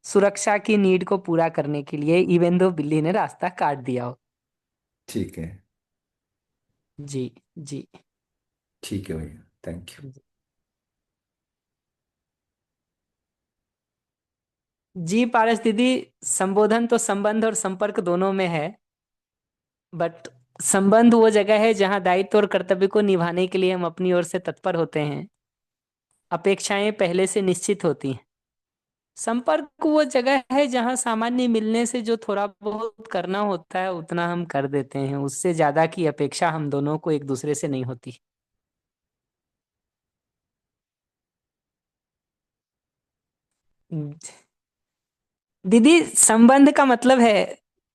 सुरक्षा की नीड को पूरा करने के लिए, इवन दो बिल्ली ने रास्ता काट दिया हो। ठीक है, जी जी ठीक है भैया, थैंक यू। जी पारस दीदी, संबोधन तो संबंध और संपर्क दोनों में है, बट संबंध वो जगह है जहां दायित्व और कर्तव्य को निभाने के लिए हम अपनी ओर से तत्पर होते हैं। अपेक्षाएं पहले से निश्चित होती हैं। संपर्क वो जगह है जहां सामान्य मिलने से जो थोड़ा बहुत करना होता है उतना हम कर देते हैं, उससे ज्यादा की अपेक्षा हम दोनों को एक दूसरे से नहीं होती। दीदी, संबंध का मतलब है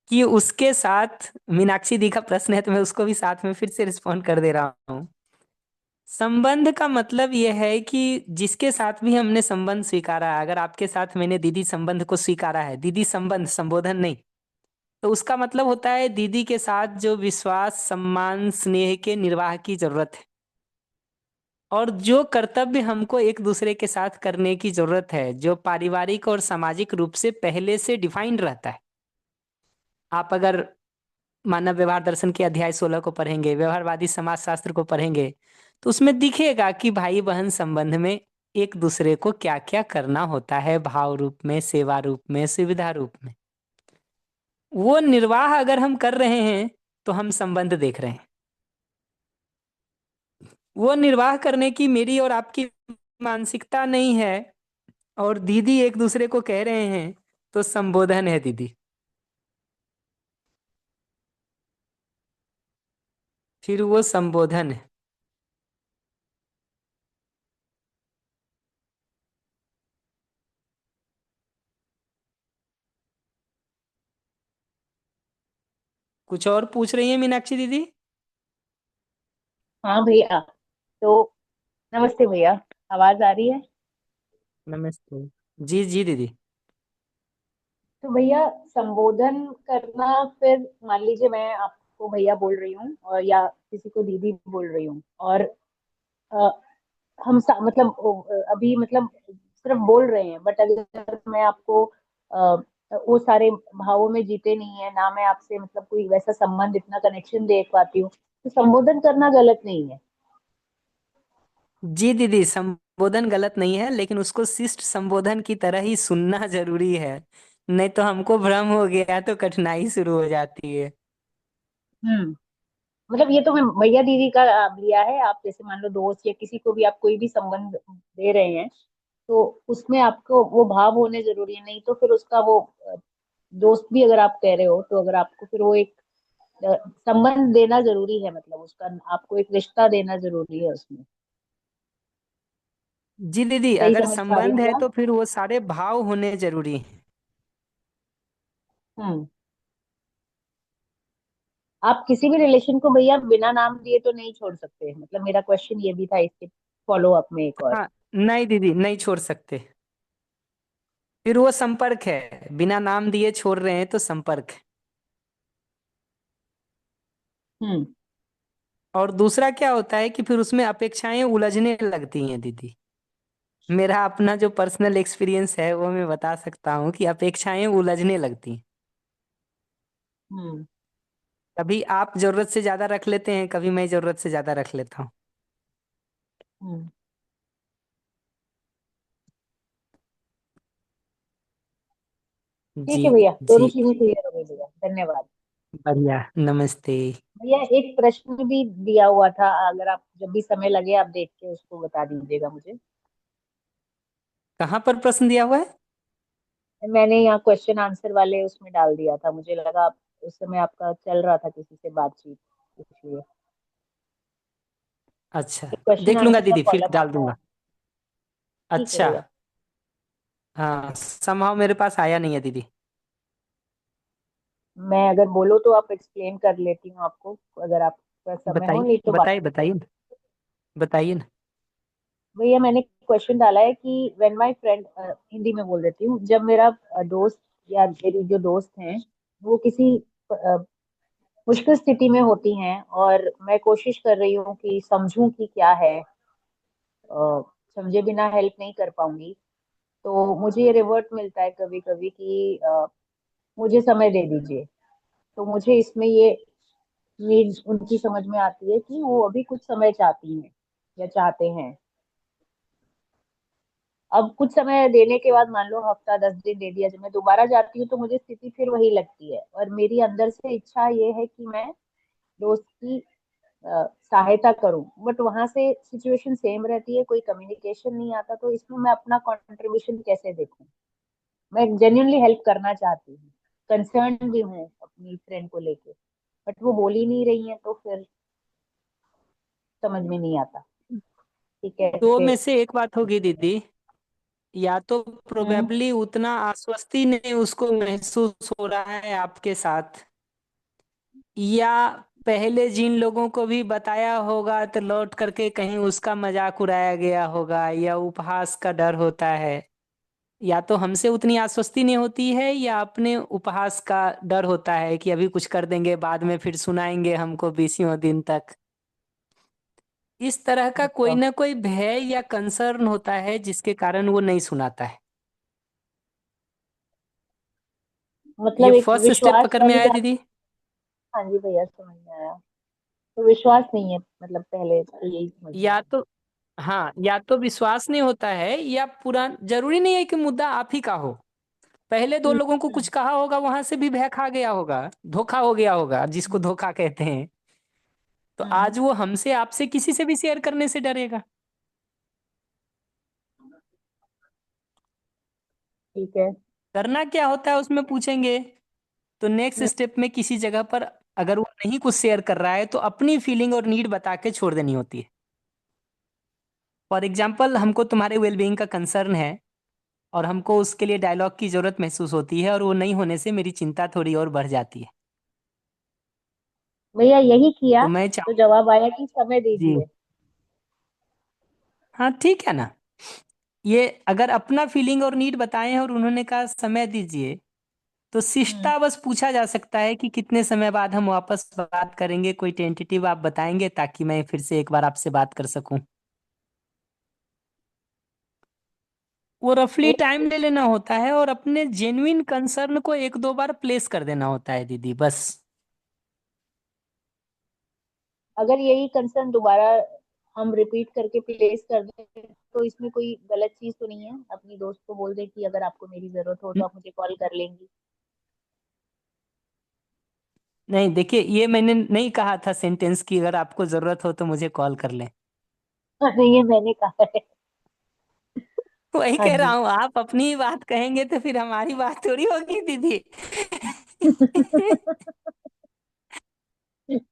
कि उसके साथ, मीनाक्षी दी का प्रश्न है तो मैं उसको भी साथ में फिर से रिस्पॉन्ड कर दे रहा हूँ। संबंध का मतलब यह है कि जिसके साथ भी हमने संबंध स्वीकारा है, अगर आपके साथ मैंने दीदी संबंध को स्वीकारा है, दीदी संबंध संबोधन नहीं, तो उसका मतलब होता है दीदी के साथ जो विश्वास सम्मान स्नेह के निर्वाह की जरूरत है और जो कर्तव्य हमको एक दूसरे के साथ करने की जरूरत है, जो पारिवारिक और सामाजिक रूप से पहले से डिफाइंड रहता है। आप अगर मानव व्यवहार दर्शन के अध्याय 16 को पढ़ेंगे, व्यवहारवादी समाज शास्त्र को पढ़ेंगे, तो उसमें दिखेगा कि भाई बहन संबंध में एक दूसरे को क्या क्या करना होता है, भाव रूप में, सेवा रूप में, सुविधा रूप में। वो निर्वाह अगर हम कर रहे हैं तो हम संबंध देख रहे हैं। वो निर्वाह करने की मेरी और आपकी मानसिकता नहीं है और दीदी एक दूसरे को कह रहे हैं, तो संबोधन है दीदी। फिर वो संबोधन है। कुछ और पूछ रही है मीनाक्षी दीदी? हाँ भैया। तो नमस्ते भैया, आवाज आ रही है? नमस्ते। जी जी दीदी। तो भैया, संबोधन करना, फिर मान लीजिए मैं आपको भैया बोल रही हूँ और या किसी को दीदी बोल रही हूँ, और अ, मतलब अभी मतलब सिर्फ बोल रहे हैं, बट अगर मैं आपको वो सारे भावों में जीते नहीं है ना, मैं आपसे मतलब कोई वैसा संबंध, इतना कनेक्शन देख पाती हूँ, तो संबोधन करना गलत नहीं है? जी दीदी, संबोधन गलत नहीं है, लेकिन उसको शिष्ट संबोधन की तरह ही सुनना जरूरी है। नहीं तो हमको भ्रम हो गया तो कठिनाई शुरू हो जाती है। हम्म। मतलब ये तो मैं भैया दीदी का लिया है। आप जैसे मान लो दोस्त या किसी को भी आप कोई भी संबंध दे रहे हैं, तो उसमें आपको वो भाव होने जरूरी है, नहीं तो फिर उसका वो दोस्त भी अगर आप कह रहे हो, तो अगर आपको फिर वो एक संबंध देना जरूरी है, मतलब उसका आपको एक रिश्ता देना जरूरी है उसमें। जी दीदी, सही अगर समझ पा रही संबंध हूँ है क्या? तो फिर वो सारे भाव होने जरूरी हैं। हम्म। आप किसी भी रिलेशन को भैया बिना नाम दिए तो नहीं छोड़ सकते, मतलब मेरा क्वेश्चन ये भी था, इसके फॉलो अप में एक और। हाँ, नहीं दीदी, नहीं छोड़ सकते। फिर वो संपर्क है, बिना नाम दिए छोड़ रहे हैं तो संपर्क है। हम्म। और दूसरा क्या होता है कि फिर उसमें अपेक्षाएं उलझने लगती हैं दीदी। मेरा अपना जो पर्सनल एक्सपीरियंस है वो मैं बता सकता हूँ कि अपेक्षाएं उलझने लगती हैं। हम्म। कभी आप जरूरत से ज्यादा रख लेते हैं, कभी मैं जरूरत से ज्यादा रख लेता हूँ। हम्म। जी ठीक है भैया, दोनों जी, चीजें क्लियर हो गई भैया, धन्यवाद। बढ़िया, नमस्ते। भैया एक प्रश्न भी दिया हुआ था, अगर आप जब भी समय लगे आप देख के उसको बता दीजिएगा मुझे। कहाँ पर प्रश्न दिया हुआ है? मैंने यहाँ क्वेश्चन आंसर वाले उसमें डाल दिया था, मुझे लगा उस समय आपका चल रहा था किसी से बातचीत, इसलिए। अच्छा, एक क्वेश्चन देख लूंगा आंसर का दीदी, फिर कॉलम डाल आता है। दूंगा। ठीक है अच्छा। भैया। हाँ, संभव मेरे पास आया नहीं है दीदी। मैं अगर बोलो तो आप एक्सप्लेन कर लेती हूँ आपको, अगर आपका समय हो, बताइए नहीं तो बताइए बाकी। बताइए बताइए ना। भैया मैंने क्वेश्चन डाला है कि व्हेन माय फ्रेंड, हिंदी में बोल देती हूँ, जब मेरा दोस्त या मेरी जो दोस्त हैं वो किसी अ, मुश्किल स्थिति में होती हैं और मैं कोशिश कर रही हूँ कि समझूं कि क्या है, समझे बिना हेल्प नहीं कर पाऊंगी, तो मुझे ये रिवर्ट मिलता है कभी कभी कि मुझे समय दे दीजिए। तो मुझे इसमें ये नीड उनकी समझ में आती है कि वो अभी कुछ समय चाहती हैं या चाहते हैं। अब कुछ समय देने के बाद, मान लो हफ्ता 10 दिन दे दिया, जब मैं दोबारा जाती हूँ तो मुझे स्थिति फिर वही लगती है, और मेरी अंदर से इच्छा ये है कि मैं दोस्त की सहायता करूं, बट वहां से सिचुएशन सेम रहती है, कोई कम्युनिकेशन नहीं आता, तो इसमें मैं अपना कंट्रीब्यूशन कैसे देखूं? मैं जेन्युइनली हेल्प करना चाहती हूँ, कंसर्न भी हूँ अपनी फ्रेंड को लेके, बट वो बोल ही नहीं रही है, तो फिर समझ में नहीं आता कि दो कैसे। में से एक बात होगी दीदी, या तो हम्म। प्रोबेबली उतना आश्वस्ति नहीं उसको महसूस हो रहा है आपके साथ, या पहले जिन लोगों को भी बताया होगा तो लौट करके कहीं उसका मजाक उड़ाया गया होगा, या उपहास का डर होता है। या तो हमसे उतनी आश्वस्ति नहीं होती है, या अपने उपहास का डर होता है कि अभी कुछ कर देंगे बाद में फिर सुनाएंगे हमको बीसियों दिन तक। इस तरह का कोई तो ना कोई भय या कंसर्न होता है जिसके कारण वो नहीं सुनाता है। ये मतलब एक फर्स्ट स्टेप विश्वास पकड़ में वाली आया बात। दीदी। हाँ जी भैया, समझ में आया। तो विश्वास नहीं है, मतलब पहले तो यही समझ में या आया। तो हाँ, या तो विश्वास नहीं होता है, या पूरा जरूरी नहीं है कि मुद्दा आप ही का हो। पहले दो हम्म। लोगों को हम्म। कुछ कहा होगा, वहां से भी भय खा गया होगा, धोखा हो गया होगा, जिसको धोखा कहते हैं। तो हम्म। आज वो हमसे आपसे किसी से भी शेयर करने से डरेगा। ठीक है। करना क्या होता है उसमें पूछेंगे, तो नेक्स्ट हम्म। स्टेप में किसी जगह पर अगर वो नहीं कुछ शेयर कर रहा है तो अपनी फीलिंग और नीड बता के छोड़ देनी होती है। फॉर एग्जाम्पल, हमको तुम्हारे वेलबींग का कंसर्न है, और हमको उसके लिए डायलॉग की जरूरत महसूस होती है, और वो नहीं होने से मेरी चिंता थोड़ी और बढ़ जाती है। भैया यही किया तो मैं तो चाहूँ जवाब आया कि समय जी, दीजिए। हाँ ठीक है ना। ये अगर अपना फीलिंग और नीड बताए हैं और उन्होंने कहा समय दीजिए, तो हम्म। शिष्टा बस पूछा जा सकता है कि कितने समय बाद हम वापस बात करेंगे, कोई टेंटेटिव आप बताएंगे ताकि मैं फिर से एक बार आपसे बात कर सकूं। वो रफली भैया टाइम ले लेना होता है, और अपने जेन्युइन कंसर्न को एक दो बार प्लेस कर देना होता है दीदी, बस। अगर यही कंसर्न दोबारा हम रिपीट करके प्लेस कर दें तो इसमें कोई गलत चीज तो नहीं है? अपनी दोस्त को बोल दे कि अगर आपको मेरी जरूरत हो तो न- आप मुझे कॉल कर लेंगी। नहीं देखिए, ये मैंने नहीं कहा था सेंटेंस की अगर आपको जरूरत हो तो मुझे कॉल कर लें। नहीं, ये मैंने कहा है। वही हाँ कह रहा जी। हूँ, आप अपनी ही बात कहेंगे तो फिर हमारी बात थोड़ी होगी दीदी।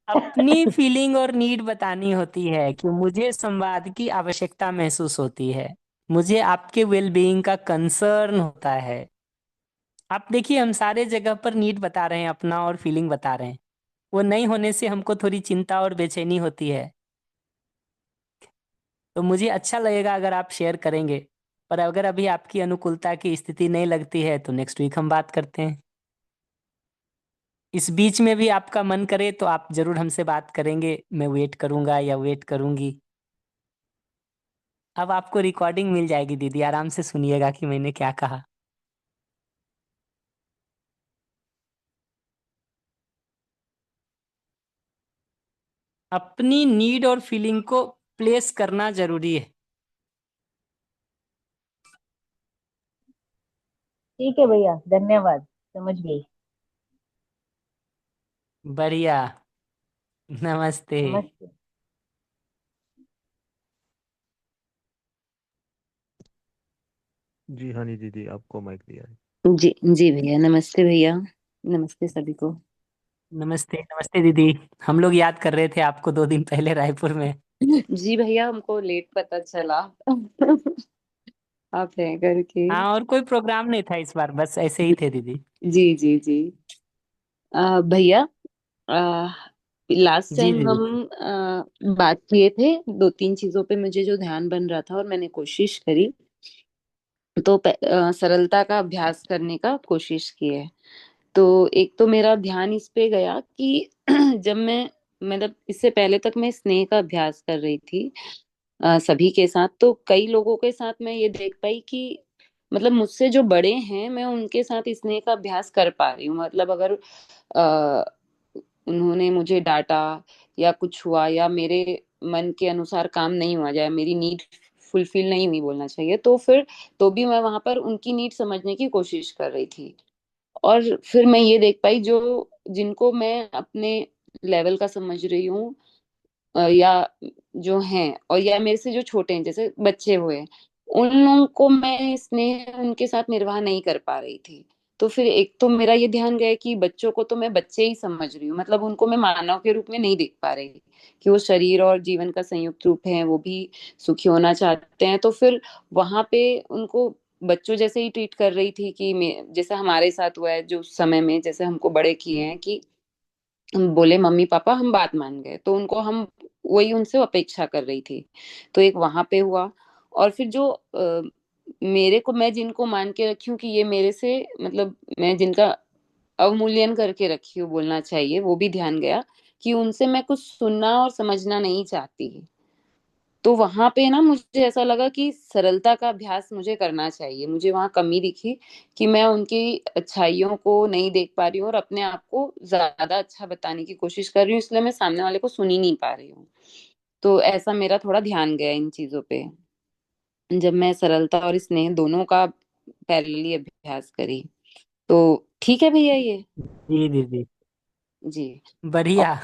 अपनी फीलिंग और नीड बतानी होती है कि मुझे संवाद की आवश्यकता महसूस होती है, मुझे आपके वेलबीइंग का कंसर्न होता है। आप देखिए, हम सारे जगह पर नीड बता रहे हैं अपना, और फीलिंग बता रहे हैं। वो नहीं होने से हमको थोड़ी चिंता और बेचैनी होती है। तो मुझे अच्छा लगेगा अगर आप शेयर करेंगे, पर अगर अभी आपकी अनुकूलता की स्थिति नहीं लगती है तो नेक्स्ट वीक हम बात करते हैं। इस बीच में भी आपका मन करे तो आप जरूर हमसे बात करेंगे, मैं वेट करूंगा या वेट करूंगी। अब आपको रिकॉर्डिंग मिल जाएगी दीदी, आराम से सुनिएगा कि मैंने क्या कहा। अपनी नीड और फीलिंग को प्लेस करना जरूरी है। ठीक है भैया, धन्यवाद, समझ गई। बढ़िया। नमस्ते। नमस्ते। जी हाँ जी दीदी, आपको माइक दिया है। जी जी भैया, नमस्ते भैया। नमस्ते सभी को। नमस्ते नमस्ते दीदी। हम लोग याद कर रहे थे आपको 2 दिन पहले रायपुर में। जी भैया, हमको लेट पता चला। आप हैं करके। हाँ, और कोई प्रोग्राम नहीं था इस बार, बस ऐसे ही थे दीदी। जी जी जी। भैया, लास्ट जी टाइम दीदी। हम बात किए थे, दो तीन चीजों पे मुझे जो ध्यान बन रहा था और मैंने कोशिश करी। तो सरलता का अभ्यास करने का कोशिश की है। तो एक तो मेरा ध्यान इस पे गया कि जब मैं, मतलब इससे पहले तक मैं स्नेह का अभ्यास कर रही थी सभी के साथ, तो कई लोगों के साथ मैं ये देख पाई कि मतलब मुझसे जो बड़े हैं मैं उनके साथ स्नेह का अभ्यास कर पा रही हूँ। मतलब अगर आ, उन्होंने मुझे डांटा या कुछ हुआ या मेरे मन के अनुसार काम नहीं हुआ, जाए मेरी नीड फुलफिल नहीं हुई बोलना चाहिए, तो फिर तो भी मैं वहां पर उनकी नीड समझने की कोशिश कर रही थी। और फिर मैं ये देख पाई जो जिनको मैं अपने लेवल का समझ रही हूँ, या जो हैं और या मेरे से जो छोटे हैं जैसे बच्चे हुए, उन लोगों को मैं स्नेह उनके साथ निर्वाह नहीं कर पा रही थी। तो फिर एक तो मेरा ये ध्यान गया कि बच्चों को तो मैं बच्चे ही समझ रही हूँ, मतलब उनको मैं मानव के रूप में नहीं देख पा रही कि वो शरीर और जीवन का संयुक्त रूप है, वो भी सुखी होना चाहते हैं। तो फिर वहां पे उनको बच्चों जैसे ही ट्रीट कर रही थी कि जैसे हमारे साथ हुआ है जो उस समय में जैसे हमको बड़े किए हैं कि हम बोले मम्मी पापा हम बात मान गए, तो उनको हम वही उनसे अपेक्षा कर रही थी। तो एक वहां पे हुआ। और फिर जो मेरे को, मैं जिनको मान के रखी हूँ कि ये मेरे से, मतलब मैं जिनका अवमूल्यन करके रखी हूँ बोलना चाहिए, वो भी ध्यान गया कि उनसे मैं कुछ सुनना और समझना नहीं चाहती। तो वहां पे ना मुझे ऐसा लगा कि सरलता का अभ्यास मुझे करना चाहिए। मुझे वहां कमी दिखी कि मैं उनकी अच्छाइयों को नहीं देख पा रही हूँ और अपने आप को ज्यादा अच्छा बताने की कोशिश कर रही हूँ, इसलिए मैं सामने वाले को सुन ही नहीं पा रही हूँ। तो ऐसा मेरा थोड़ा ध्यान गया इन चीजों पे जब मैं सरलता और स्नेह दोनों का पैरेलली अभ्यास करी। तो ठीक है भैया ये। जी दीदी। जी। बढ़िया।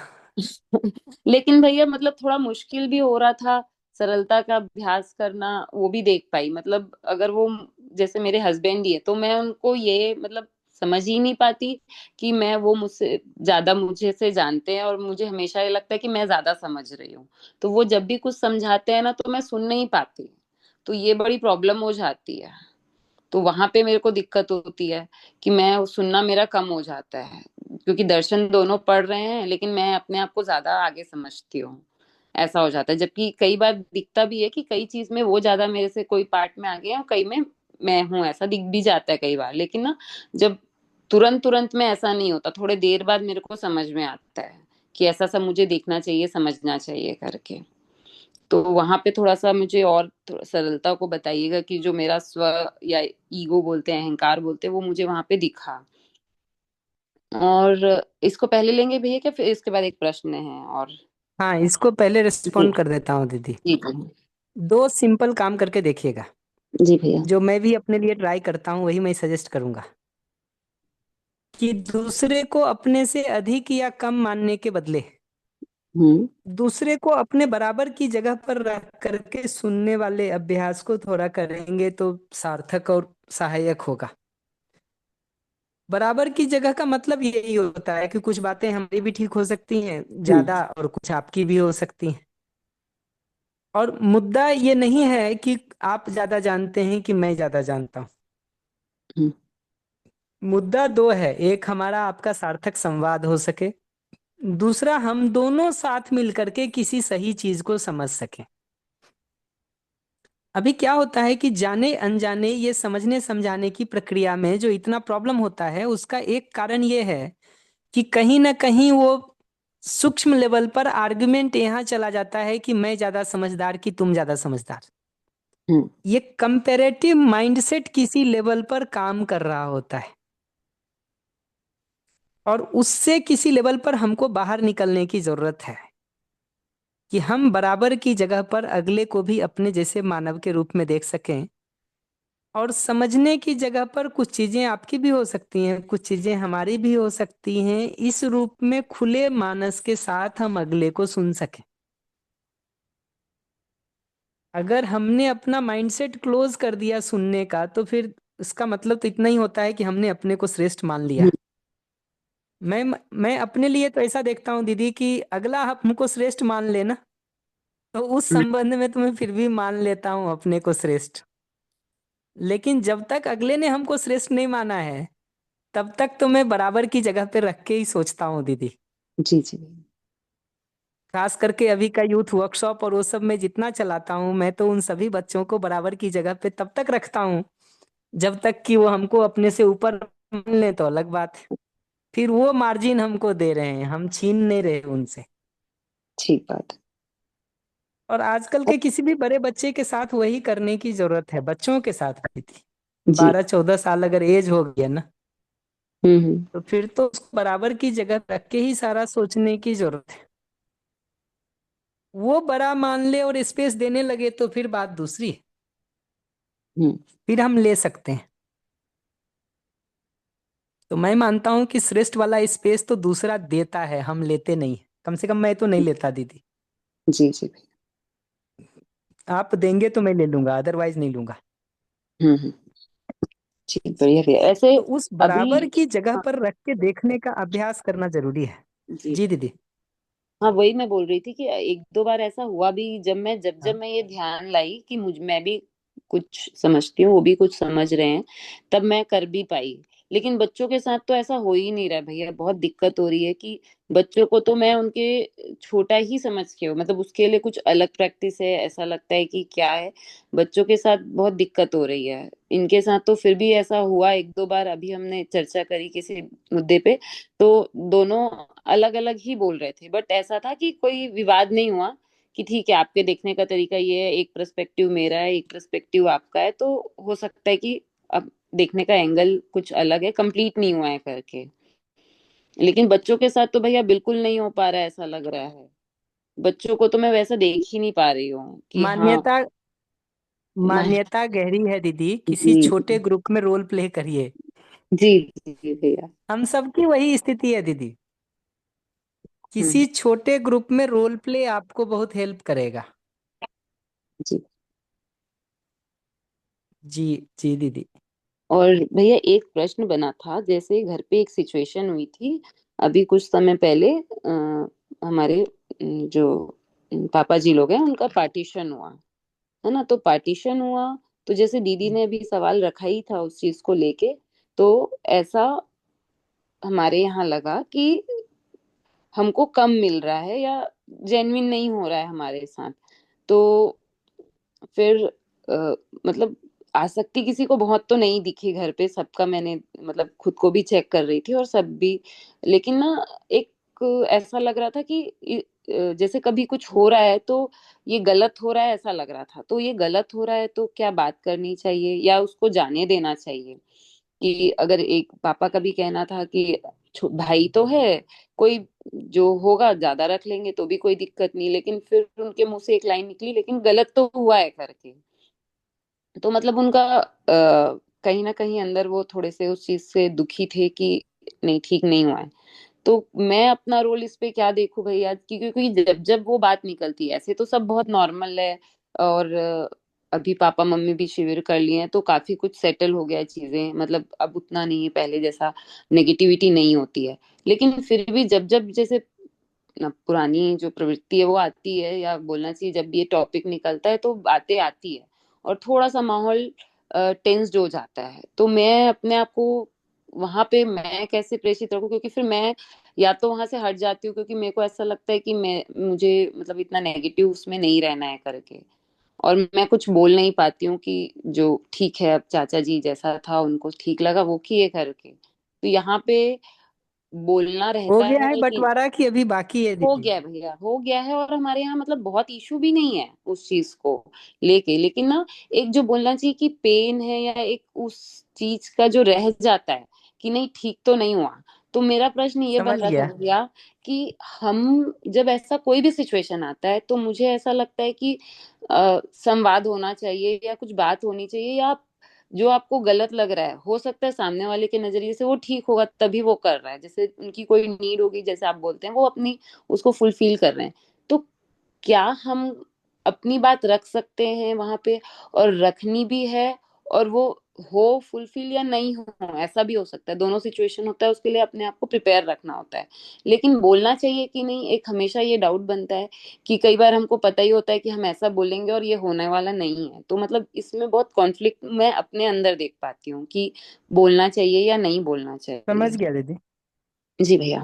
लेकिन भैया मतलब थोड़ा मुश्किल भी हो रहा था सरलता का अभ्यास करना, वो भी देख पाई। मतलब अगर वो जैसे मेरे हस्बैंड ही है तो मैं उनको ये मतलब समझ ही नहीं पाती कि मैं, वो मुझसे ज्यादा मुझे से जानते हैं और मुझे हमेशा ये लगता है कि मैं ज्यादा समझ रही हूँ। तो वो जब भी कुछ समझाते हैं ना तो मैं सुन नहीं पाती, तो ये बड़ी प्रॉब्लम हो जाती है। तो वहां पे मेरे को दिक्कत होती है कि मैं सुनना मेरा कम हो जाता है, क्योंकि दर्शन दोनों पढ़ रहे हैं लेकिन मैं अपने आप को ज्यादा आगे समझती हूँ। ऐसा हो जाता है, जबकि कई बार दिखता भी है कि कई चीज में वो ज्यादा मेरे से कोई पार्ट में आगे है और कई में मैं हूँ, ऐसा दिख भी जाता है कई बार। लेकिन ना जब तुरंत तुरंत में ऐसा नहीं होता, थोड़े देर बाद मेरे को समझ में आता है कि ऐसा सब मुझे देखना चाहिए समझना चाहिए करके। तो वहां पे थोड़ा सा मुझे और थोड़ा सरलता को बताइएगा कि जो मेरा स्व या ईगो बोलते हैं, अहंकार बोलते हैं, वो मुझे वहां पे दिखा। और इसको पहले लेंगे भैया क्या, फिर इसके बाद एक प्रश्न है और। हाँ, इसको पहले जी। रिस्पॉन्ड कर देता हूँ दीदी। जी भैया। दो सिंपल काम करके देखिएगा। जी भैया। जो मैं भी अपने लिए ट्राई करता हूँ वही मैं सजेस्ट करूंगा कि दूसरे को अपने से अधिक या कम मानने के बदले हम्म। दूसरे को अपने बराबर की जगह पर रख करके सुनने वाले अभ्यास को थोड़ा करेंगे तो सार्थक और सहायक होगा। बराबर की जगह का मतलब यही होता है कि कुछ बातें हमारी भी ठीक हो सकती हैं हम्म। ज्यादा और कुछ आपकी भी हो सकती हैं। और मुद्दा ये नहीं है कि आप ज्यादा जानते हैं कि मैं ज्यादा जानता हूँ। हम्म। मुद्दा दो है, एक हमारा आपका सार्थक संवाद हो सके, दूसरा हम दोनों साथ मिलकर के किसी सही चीज को समझ सकें। अभी क्या होता है कि जाने अनजाने ये समझने समझाने की प्रक्रिया में जो इतना प्रॉब्लम होता है उसका एक कारण ये है कि कहीं ना कहीं वो सूक्ष्म लेवल पर आर्गुमेंट यहाँ चला जाता है कि मैं ज्यादा समझदार कि तुम ज्यादा समझदार। हम्म। ये कंपेरेटिव माइंडसेट किसी लेवल पर काम कर रहा होता है और उससे किसी लेवल पर हमको बाहर निकलने की जरूरत है कि हम बराबर की जगह पर अगले को भी अपने जैसे मानव के रूप में देख सकें। और समझने की जगह पर कुछ चीजें आपकी भी हो सकती हैं कुछ चीजें हमारी भी हो सकती हैं, इस रूप में खुले मानस के साथ हम अगले को सुन सकें। अगर हमने अपना माइंडसेट क्लोज कर दिया सुनने का तो फिर इसका मतलब तो इतना ही होता है कि हमने अपने को श्रेष्ठ मान लिया। हम्म। मैं मैं अपने लिए तो ऐसा देखता हूँ दीदी कि अगला हमको श्रेष्ठ मान लेना तो उस संबंध में तुम्हें फिर भी मान लेता हूँ अपने को श्रेष्ठ। लेकिन जब तक अगले ने हमको श्रेष्ठ नहीं माना है तब तक तो मैं बराबर की जगह पे रख के ही सोचता हूँ दीदी। जी जी। खास करके अभी का यूथ वर्कशॉप और वो सब मैं जितना चलाता हूँ, मैं तो उन सभी बच्चों को बराबर की जगह पे तब तक रखता हूँ जब तक कि वो हमको अपने से ऊपर मान ले, तो अलग बात है। फिर वो मार्जिन हमको दे रहे हैं, हम छीन नहीं रहे उनसे। ठीक बात और आजकल है। के किसी भी बड़े बच्चे के साथ वही करने की जरूरत है, बच्चों के साथ भी थी। जी। 12-14 साल अगर एज हो गया ना, हम्म। तो फिर तो उसको बराबर की जगह रख के ही सारा सोचने की जरूरत है। वो बड़ा मान ले और स्पेस देने लगे तो फिर बात दूसरी है। हम्म। फिर हम ले सकते हैं। तो मैं मानता हूं कि श्रेष्ठ वाला स्पेस तो दूसरा देता है, हम लेते नहीं हैं। कम से कम मैं तो नहीं लेता दीदी। जी जी भैया। आप देंगे तो मैं ले लूंगा, अदरवाइज नहीं लूंगा। हम्म। जी बढ़िया भैया। ऐसे तो उस अभी बराबर की जगह हाँ पर रख के देखने का अभ्यास करना जरूरी है। जी। जी दीदी। हाँ वही मैं बोल रही थी कि एक दो बार ऐसा हुआ भी, जब हाँ। जब मैं ये ध्यान लाई कि मैं भी कुछ समझती हूँ, वो भी कुछ समझ रहे हैं, तब मैं कर भी पाई। लेकिन बच्चों के साथ तो ऐसा हो ही नहीं रहा है भैया, बहुत दिक्कत हो रही है कि बच्चों को तो मैं उनके छोटा ही समझ के हो, मतलब उसके लिए कुछ अलग प्रैक्टिस है, ऐसा लगता है कि क्या है। बच्चों के साथ बहुत दिक्कत हो रही है। इनके साथ तो फिर भी ऐसा हुआ एक दो बार, अभी हमने चर्चा करी किसी मुद्दे पे, तो दोनों अलग अलग ही बोल रहे थे, बट ऐसा था कि कोई विवाद नहीं हुआ कि ठीक है आपके देखने का तरीका ये है, एक पर्सपेक्टिव मेरा है, एक पर्सपेक्टिव आपका है, तो हो सकता है कि अब देखने का एंगल कुछ अलग है, कंप्लीट नहीं हुआ है करके। लेकिन बच्चों के साथ तो भैया बिल्कुल नहीं हो पा रहा है, ऐसा लग रहा है। बच्चों को तो मैं वैसा देख ही नहीं पा रही हूँ कि हाँ। मान्यता मान मान्यता गहरी है दीदी, किसी जी छोटे ग्रुप में रोल प्ले करिए। जी जी भैया। हम सबकी वही स्थिति है दीदी। हम्म। किसी छोटे ग्रुप में रोल प्ले आपको बहुत हेल्प करेगा। जी। जी। जी दीदी। और भैया एक प्रश्न बना था, जैसे घर पे एक सिचुएशन हुई थी अभी कुछ समय पहले, हमारे जो पापा जी लोग हैं उनका पार्टीशन हुआ है ना, तो पार्टीशन हुआ, तो जैसे दीदी ने भी सवाल रखा ही था उस चीज को लेके, तो ऐसा हमारे यहाँ लगा कि हमको कम मिल रहा है या जेन्युइन नहीं हो रहा है हमारे साथ। तो फिर मतलब आसक्ति किसी को बहुत तो नहीं दिखी घर पे, सबका मैंने मतलब खुद को भी चेक कर रही थी और सब भी, लेकिन ना एक ऐसा लग रहा था कि जैसे कभी कुछ हो रहा है तो ये गलत हो रहा है ऐसा लग रहा था, तो ये गलत हो रहा है तो क्या बात करनी चाहिए या उसको जाने देना चाहिए। कि अगर एक पापा का भी कहना था कि भाई तो है, कोई जो होगा ज्यादा रख लेंगे तो भी कोई दिक्कत नहीं, लेकिन फिर उनके मुंह से एक लाइन निकली लेकिन गलत तो हुआ है करके। तो मतलब उनका कहीं ना कहीं अंदर वो थोड़े से उस चीज से दुखी थे कि नहीं ठीक नहीं हुआ है। तो मैं अपना रोल इस पे क्या देखूं भैया, क्योंकि जब जब वो बात निकलती है, ऐसे तो सब बहुत नॉर्मल है, और अभी पापा मम्मी भी शिविर कर लिए हैं तो काफी कुछ सेटल हो गया है चीजें, मतलब अब उतना नहीं है पहले जैसा, नेगेटिविटी नहीं होती है। लेकिन फिर भी जब जब जैसे पुरानी जो प्रवृत्ति है वो आती है, या बोलना चाहिए जब ये टॉपिक निकलता है तो बातें आती है और थोड़ा सा माहौल टेंस्ड हो जाता है, तो मैं अपने आप को वहां पे मैं कैसे प्रेषित रखूं, क्योंकि फिर मैं या तो वहां से हट जाती हूँ क्योंकि मेरे को ऐसा लगता है कि मैं मुझे मतलब इतना नेगेटिव उसमें नहीं रहना है करके, और मैं कुछ बोल नहीं पाती हूँ कि जो ठीक है, अब चाचा जी जैसा था उनको ठीक लगा वो किए करके, तो यहाँ पे बोलना हो रहता गया है है कि बंटवारा की अभी बाकी है हो दीदी। गया भैया, हो गया है, और हमारे यहाँ मतलब बहुत इशू भी नहीं है उस चीज को लेके, लेकिन ना एक जो बोलना चाहिए कि पेन है या एक उस चीज का जो रह जाता है कि नहीं ठीक तो नहीं हुआ। तो मेरा प्रश्न ये बन समझ रहा था गया। भैया कि हम जब ऐसा कोई भी सिचुएशन आता है तो मुझे ऐसा लगता है कि संवाद होना चाहिए या कुछ बात होनी चाहिए, या जो आपको गलत लग रहा है हो सकता है सामने वाले के नजरिए से वो ठीक होगा तभी वो कर रहा है, जैसे उनकी कोई नीड होगी जैसे आप बोलते हैं वो अपनी उसको फुलफिल कर रहे हैं, तो क्या हम अपनी बात रख सकते हैं वहां पे, और रखनी भी है, और वो हो फुलफिल या नहीं हो, ऐसा भी हो सकता है, दोनों सिचुएशन होता है, उसके लिए अपने आप को प्रिपेयर रखना होता है। लेकिन बोलना चाहिए कि नहीं, एक हमेशा ये डाउट बनता है कि कई बार हमको पता ही होता है कि हम ऐसा बोलेंगे और ये होने वाला नहीं है, तो मतलब इसमें बहुत कॉन्फ्लिक्ट मैं अपने अंदर देख पाती हूँ कि बोलना चाहिए या नहीं बोलना समझ चाहिए। गया दीदी। जी भैया।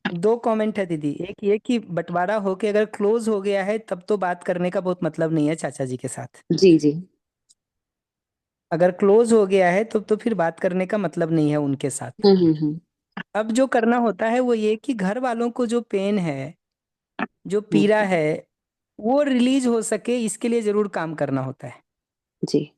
दो कमेंट है दीदी। एक ये कि बंटवारा होके अगर क्लोज हो गया है तब तो बात करने का बहुत मतलब नहीं है चाचा जी के साथ। जी जी। अगर क्लोज हो गया है तो फिर बात करने का मतलब नहीं है उनके साथ। हम्म। अब जो करना होता है वो ये कि घर वालों को जो पेन है, जो पीड़ा हम्म। है, वो रिलीज हो सके, इसके लिए जरूर काम करना होता है। जी।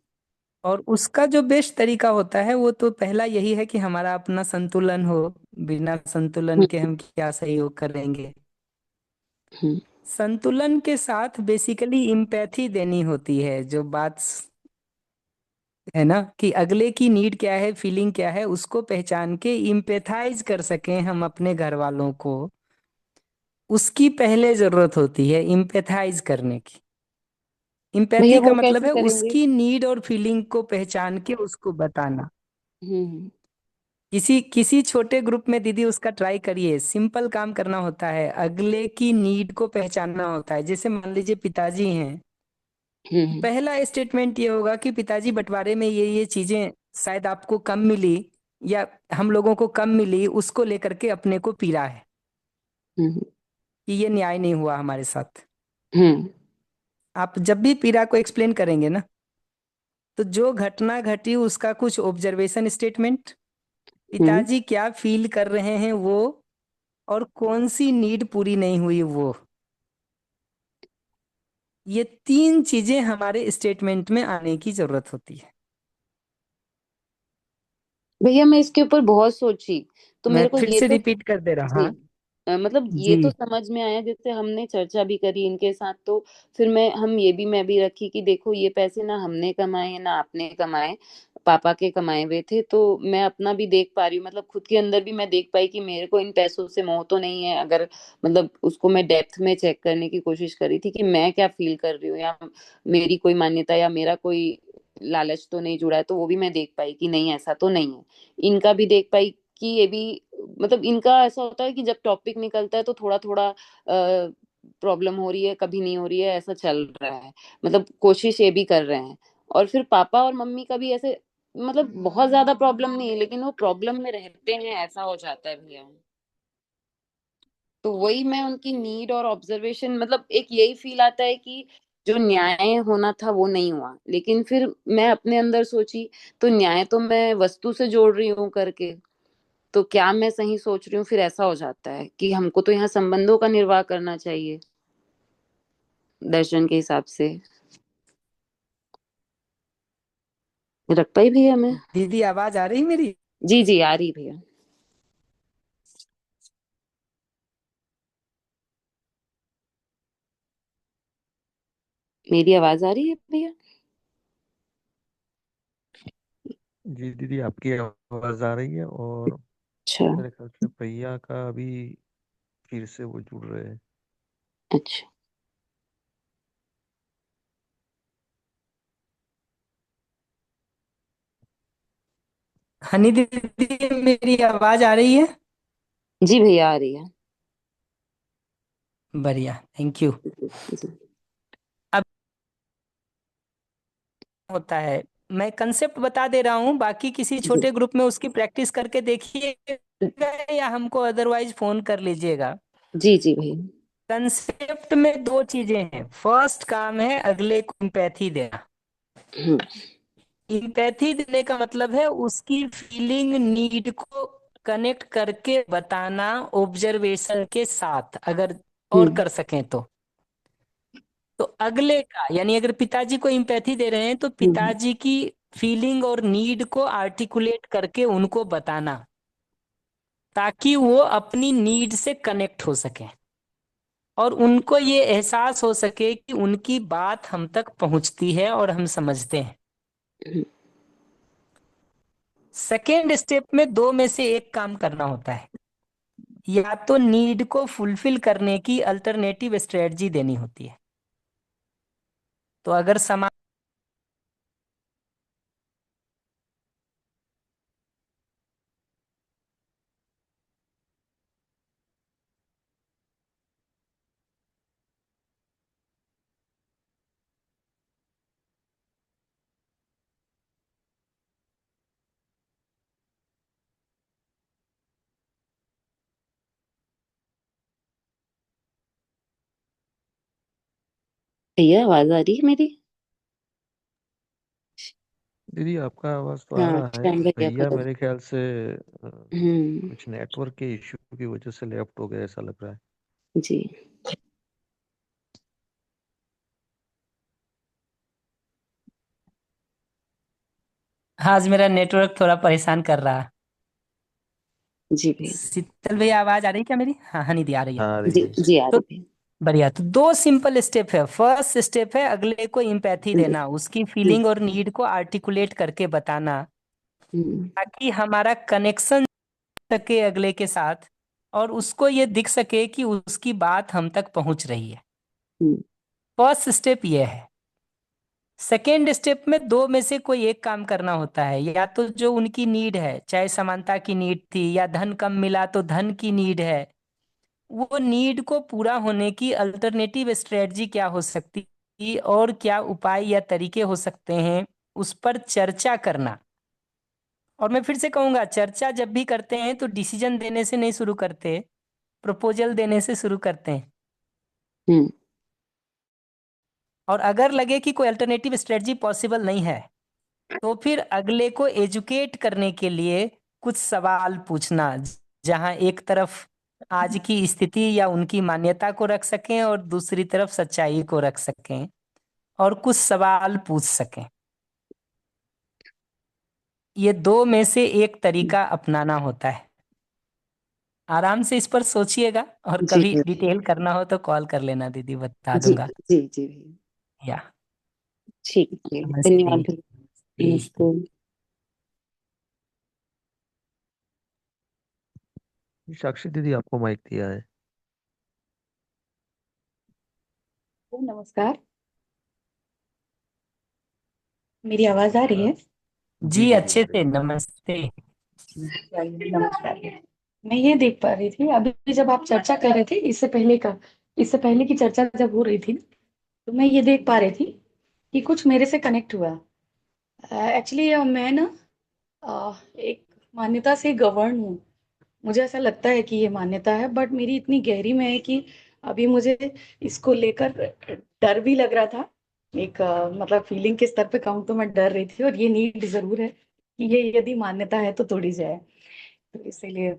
और उसका जो बेस्ट तरीका होता है वो तो पहला यही है कि हमारा अपना संतुलन हो। बिना संतुलन के हम्म। हम क्या सहयोग करेंगे। हम्म। संतुलन के साथ बेसिकली इम्पैथी देनी होती है। जो बात है ना कि अगले की नीड क्या है, फीलिंग क्या है, उसको पहचान के इम्पेथाइज कर सकें हम अपने घर वालों को, उसकी पहले जरूरत होती है इम्पेथाइज करने की। भैया इम्पैथी का वो मतलब कैसे है करेंगे? उसकी नीड और फीलिंग को पहचान के उसको बताना। हम्म। किसी किसी छोटे ग्रुप में दीदी उसका ट्राई करिए। सिंपल काम करना होता है, अगले की नीड को पहचानना होता है। जैसे मान लीजिए पिताजी हैं, हम्म। पहला स्टेटमेंट ये होगा कि पिताजी बंटवारे में ये चीजें शायद आपको कम मिली या हम लोगों को कम मिली, उसको लेकर के अपने को पीड़ा है हम्म। कि ये न्याय नहीं हुआ हमारे साथ। हम्म। आप जब भी पीड़ा को एक्सप्लेन करेंगे ना, तो जो घटना घटी उसका कुछ ऑब्जर्वेशन स्टेटमेंट, हम्म। पिताजी क्या फील कर रहे हैं वो, और कौन सी नीड पूरी नहीं हुई वो, ये तीन चीजें हमारे स्टेटमेंट में आने की जरूरत होती है। भैया मैं इसके ऊपर बहुत सोची, तो मैं मेरे को फिर ये से तो रिपीट कर दे रहा। जी हाँ मतलब ये जी। तो समझ में आया, जैसे हमने चर्चा भी करी इनके साथ, तो फिर मैं भी रखी कि देखो ये पैसे ना हमने कमाए ना आपने कमाए, पापा के कमाए हुए थे, तो मैं अपना भी देख पा रही हूँ, मतलब खुद के अंदर भी मैं देख पाई कि मेरे को इन पैसों से मोह तो नहीं है। अगर मतलब उसको मैं डेप्थ में चेक करने की कोशिश करी थी कि मैं क्या फील कर रही हूँ, या मेरी कोई मान्यता या मेरा कोई लालच तो नहीं जुड़ा है, तो वो भी मैं देख पाई कि नहीं ऐसा तो नहीं है। इनका भी देख पाई कि ये भी, मतलब इनका ऐसा होता है कि जब टॉपिक निकलता है तो थोड़ा थोड़ा प्रॉब्लम हो रही है, कभी नहीं हो रही है, ऐसा चल रहा है, मतलब कोशिश ये भी कर रहे हैं। और फिर पापा और मम्मी का भी ऐसे, मतलब बहुत ज्यादा प्रॉब्लम नहीं है, लेकिन वो प्रॉब्लम में रहते हैं, ऐसा हो जाता है भैया। तो वही मैं उनकी नीड और ऑब्जर्वेशन, मतलब एक यही फील आता है कि जो न्याय होना था वो नहीं हुआ, लेकिन फिर मैं अपने अंदर सोची, तो न्याय तो मैं वस्तु से जोड़ रही हूँ करके, तो क्या मैं सही सोच रही हूँ? फिर ऐसा हो जाता है कि हमको तो यहाँ संबंधों का निर्वाह करना चाहिए दर्शन के हिसाब से। रख पाई भैया मैं? दीदी आवाज आ रही मेरी? जी जी आ रही भैया। मेरी आवाज आ रही है भैया? जी दीदी, आपकी आवाज़ आ रही है। और अच्छा। मेरे ख्याल से भैया का अभी फिर से वो जुड़ रहे हैं। अच्छा। हनी दीदी मेरी आवाज आ रही है? जी भैया आ रही है। बढ़िया, थैंक यू। जी अब होता है, मैं कंसेप्ट बता दे रहा हूँ, बाकी किसी जी छोटे ग्रुप में उसकी प्रैक्टिस करके देखिएगा या हमको अदरवाइज फोन कर लीजिएगा। जी जी भैया। कंसेप्ट में दो चीजें हैं। फर्स्ट काम है अगले को एम्पैथी देना। हम्म। एम्पैथी देने का मतलब है उसकी फीलिंग नीड को कनेक्ट करके बताना ऑब्जर्वेशन के साथ, अगर और हम्म। कर सकें तो अगले का, यानी अगर पिताजी को एम्पैथी दे रहे हैं तो हम्म। पिताजी की फीलिंग और नीड को आर्टिकुलेट करके उनको बताना, ताकि वो अपनी नीड से कनेक्ट हो सके और उनको ये एहसास हो सके कि उनकी बात हम तक पहुंचती है और हम समझते हैं। हम्म। सेकेंड स्टेप में दो में से एक काम करना होता है। या तो नीड को फुलफिल करने की अल्टरनेटिव स्ट्रेटजी देनी होती है। तो अगर समाज भैया आवाज आ रही है मेरी? दीदी आपका आवाज तो आ हाँ, रहा है। श्याम भैया का भैया तो। मेरे ख्याल से हम्म। कुछ नेटवर्क के इश्यू की वजह से लेफ्ट हो गया ऐसा लग रहा है। जी। हाँ, आज मेरा नेटवर्क थोड़ा परेशान कर रहा है। जी भैया। शीतल भैया आवाज आ रही है क्या मेरी? हाँ हाँ निधि आ रही है। आ रही जी है। जी आ तो रही बढ़िया। तो दो सिंपल स्टेप है। फर्स्ट स्टेप है अगले को इम्पैथी है। देना, उसकी हम्म। फीलिंग और नीड को आर्टिकुलेट करके बताना, हम्म। ताकि हमारा कनेक्शन सके अगले के साथ और उसको ये दिख सके कि उसकी बात हम तक पहुंच रही है। हम्म। फर्स्ट स्टेप ये है। सेकेंड स्टेप में दो में से कोई एक काम करना होता है। या तो जो उनकी नीड है, चाहे समानता की नीड थी या धन कम मिला तो धन की नीड है, वो नीड को पूरा होने की अल्टरनेटिव स्ट्रेटजी क्या हो सकती है और क्या उपाय या तरीके हो सकते हैं, उस पर चर्चा करना। और मैं फिर से कहूंगा, चर्चा जब भी करते हैं तो डिसीजन देने से नहीं शुरू करते, प्रपोजल देने से शुरू करते हैं। हम्म। और अगर लगे कि कोई अल्टरनेटिव स्ट्रेटजी पॉसिबल नहीं है, तो फिर अगले को एजुकेट करने के लिए कुछ सवाल पूछना, जहां एक तरफ आज की स्थिति या उनकी मान्यता को रख सकें और दूसरी तरफ सच्चाई को रख सकें और कुछ सवाल पूछ सकें। ये दो में से एक तरीका अपनाना होता है। आराम से इस पर सोचिएगा और जी कभी डिटेल करना हो तो कॉल कर लेना दीदी, बता जी दूंगा। जी जी भैया। या ठीक है, नमस्ते। धन्यवाद भैया। नमस्ते। साक्षी दीदी आपको माइक दिया है। नमस्कार। मेरी आवाज आ रही है? जी जी दीदी अच्छे आ रही से है। नमस्ते। नमस्कार। मैं ये देख पा रही थी अभी जब आप चर्चा कर रहे थे, इससे पहले की चर्चा जब हो रही थी, तो मैं ये देख पा रही थी कि कुछ मेरे से कनेक्ट हुआ। एक्चुअली मैं ना एक मान्यता से गवर्न हूँ। मुझे ऐसा लगता है कि ये मान्यता है, बट मेरी इतनी गहरी में है कि अभी मुझे इसको लेकर डर भी लग रहा था। एक मतलब फीलिंग के स्तर पे कहूँ तो मैं डर रही थी, और ये नीड जरूर है कि ये यदि मान्यता है तो तोड़ी जाए। तो इसीलिए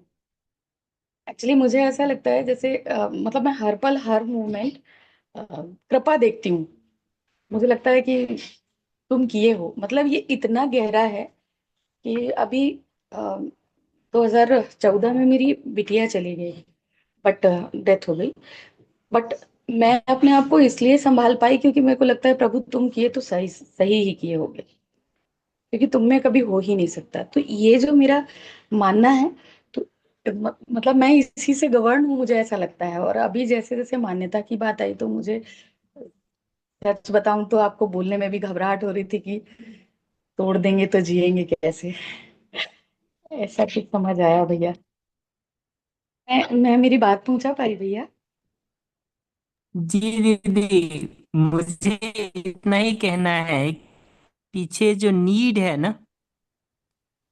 एक्चुअली मुझे ऐसा लगता है जैसे मतलब मैं हर पल हर मोमेंट कृपा देखती हूँ। मुझे लगता है कि तुम किए हो, मतलब ये इतना गहरा है कि अभी 2014 में मेरी बिटिया चली गई, बट डेथ हो गई। बट मैं अपने आप को इसलिए संभाल पाई क्योंकि मेरे को लगता है प्रभु तुम किए तो सही सही ही किए होगे, क्योंकि तुम में कभी हो ही नहीं सकता। तो ये जो मेरा मानना है, तो मतलब मैं इसी से गवर्न हूँ, मुझे ऐसा लगता है। और अभी जैसे जैसे मान्यता की बात आई तो मुझे सच बताऊं तो आपको बोलने में भी घबराहट हो रही थी कि तोड़ देंगे तो जिएंगे कैसे। ऐसा कुछ समझ आया भैया। मैं मेरी बात पहुंचा पाई भैया? जी दीदी, मुझे इतना ही कहना है, पीछे जो नीड है ना,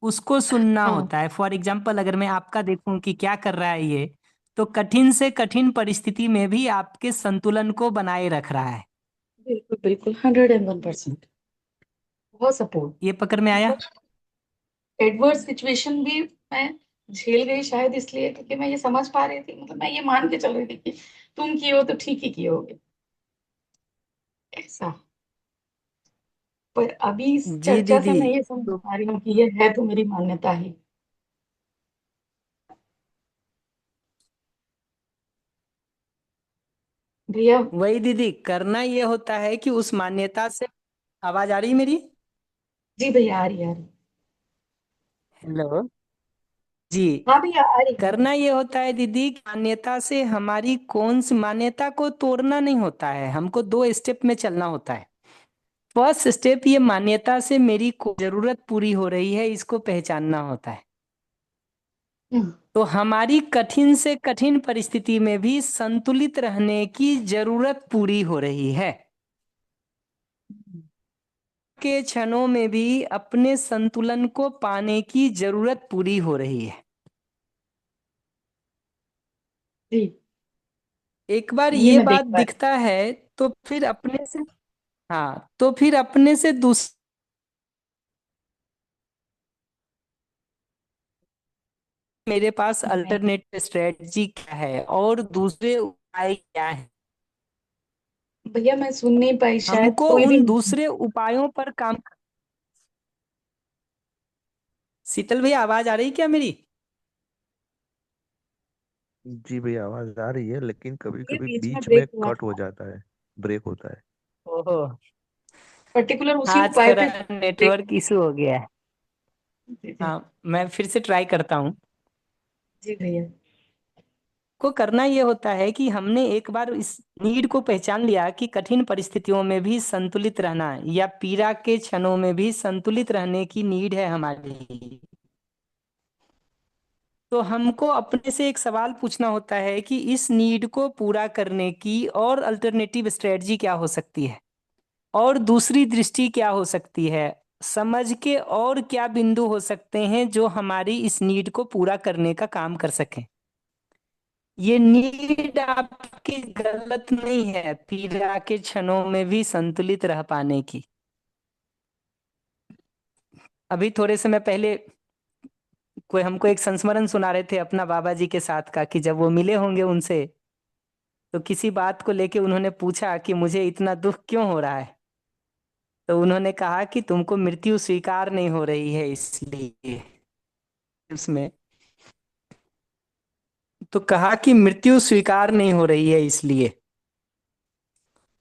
उसको सुनना हाँ, होता है। फॉर एग्जाम्पल, अगर मैं आपका देखूं कि क्या कर रहा है ये, तो कठिन से कठिन परिस्थिति में भी आपके संतुलन को बनाए रख रहा है। बिल्कुल बिल्कुल 101%। बहुत सपोर्ट। ये पकड़ में आया? एडवर्स सिचुएशन भी मैं झेल गई, शायद इसलिए क्योंकि मैं ये समझ पा रही थी, मतलब मैं ये मान के चल रही थी कि तुम किए हो तो ठीक ही किए होगे, ऐसा। पर अभी इस जी चर्चा से दीदी। मैं ये समझ पा रही हूँ कि ये है तो मेरी मान्यता ही। भैया। वही दीदी, करना ये होता है कि उस मान्यता से। आवाज आ रही है मेरी? जी भैया, आ रही है, आ रही है। हेलो। जी। हाँ भैया, आ रही है। करना ये होता है दीदी कि मान्यता से हमारी कौन सी मान्यता को तोड़ना नहीं होता है, हमको दो स्टेप में चलना होता है। फर्स्ट स्टेप, ये मान्यता से मेरी जरूरत पूरी हो रही है, इसको पहचानना होता है। हम्म। तो हमारी कठिन से कठिन परिस्थिति में भी संतुलित रहने की जरूरत पूरी हो रही है। के क्षणों में भी अपने संतुलन को पाने की जरूरत पूरी हो रही है। जी, एक बार ये ये मैं देख बात पा रही दिखता है तो फिर अपने से, हाँ तो फिर अपने से मेरे पास अल्टरनेटिव स्ट्रेटजी क्या है और दूसरे उपाय क्या है। भैया मैं सुन नहीं पाई, शायद हमको कोई भी उन नहीं। दूसरे उपायों पर काम। शीतल भैया आवाज आ रही क्या मेरी? जी भैया आवाज आ रही है, लेकिन कभी ये कभी बीच में बीच में ब्रेक हुआ कट हो था, जाता है, ब्रेक होता है। ओहो, पर्टिकुलर उसी आज उपाय थोड़ा पे ब्रेक। नेटवर्क इशू हो गया है। जी जी। हाँ मैं फिर से ट्राई करता हूँ। जी भैया। को करना ये होता है कि हमने एक बार इस नीड को पहचान लिया कि कठिन परिस्थितियों में भी संतुलित रहना या पीड़ा के क्षणों में भी संतुलित रहने की नीड है हमारी। तो हमको अपने से एक सवाल पूछना होता है कि इस नीड को पूरा करने की और अल्टरनेटिव स्ट्रेटजी क्या हो सकती है, और दूसरी दृष्टि क्या हो सकती है, समझ के और क्या बिंदु हो सकते हैं जो हमारी इस नीड को पूरा करने का काम कर सकें। ये नीड आपकी गलत नहीं है पीड़ा के क्षणों में भी संतुलित रह पाने की। अभी थोड़े समय पहले कोई हमको एक संस्मरण सुना रहे थे अपना बाबा जी के साथ का, कि जब वो मिले होंगे उनसे तो किसी बात को लेके उन्होंने पूछा कि मुझे इतना दुख क्यों हो रहा है। तो उन्होंने कहा कि तुमको मृत्यु स्वीकार नहीं हो रही है इसलिए। उसमें तो कहा कि मृत्यु स्वीकार नहीं हो रही है इसलिए।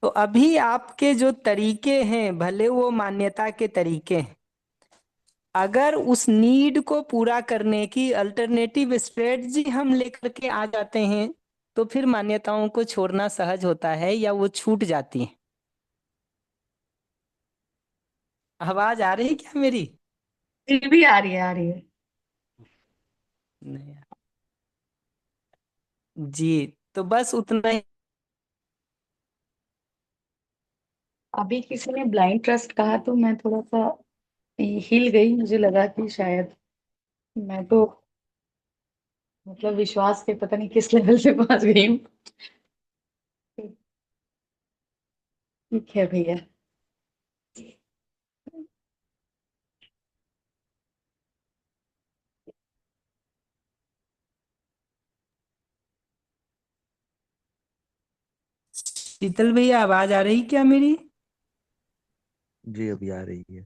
तो अभी आपके जो तरीके हैं भले वो मान्यता के तरीके हैं, अगर उस नीड को पूरा करने की अल्टरनेटिव स्ट्रेटजी हम लेकर के आ जाते हैं तो फिर मान्यताओं को छोड़ना सहज होता है या वो छूट जाती है। आवाज आ रही है क्या मेरी? जी भी आ रही है, आ रही है। नहीं। जी, तो बस उतना ही। अभी किसी ने ब्लाइंड ट्रस्ट कहा तो मैं थोड़ा सा हिल गई, मुझे लगा कि शायद मैं तो मतलब विश्वास के पता नहीं किस लेवल से पहुंच गई हूँ। ठीक है भैया। शीतल भैया आवाज आ रही क्या मेरी? जी अभी आ रही है।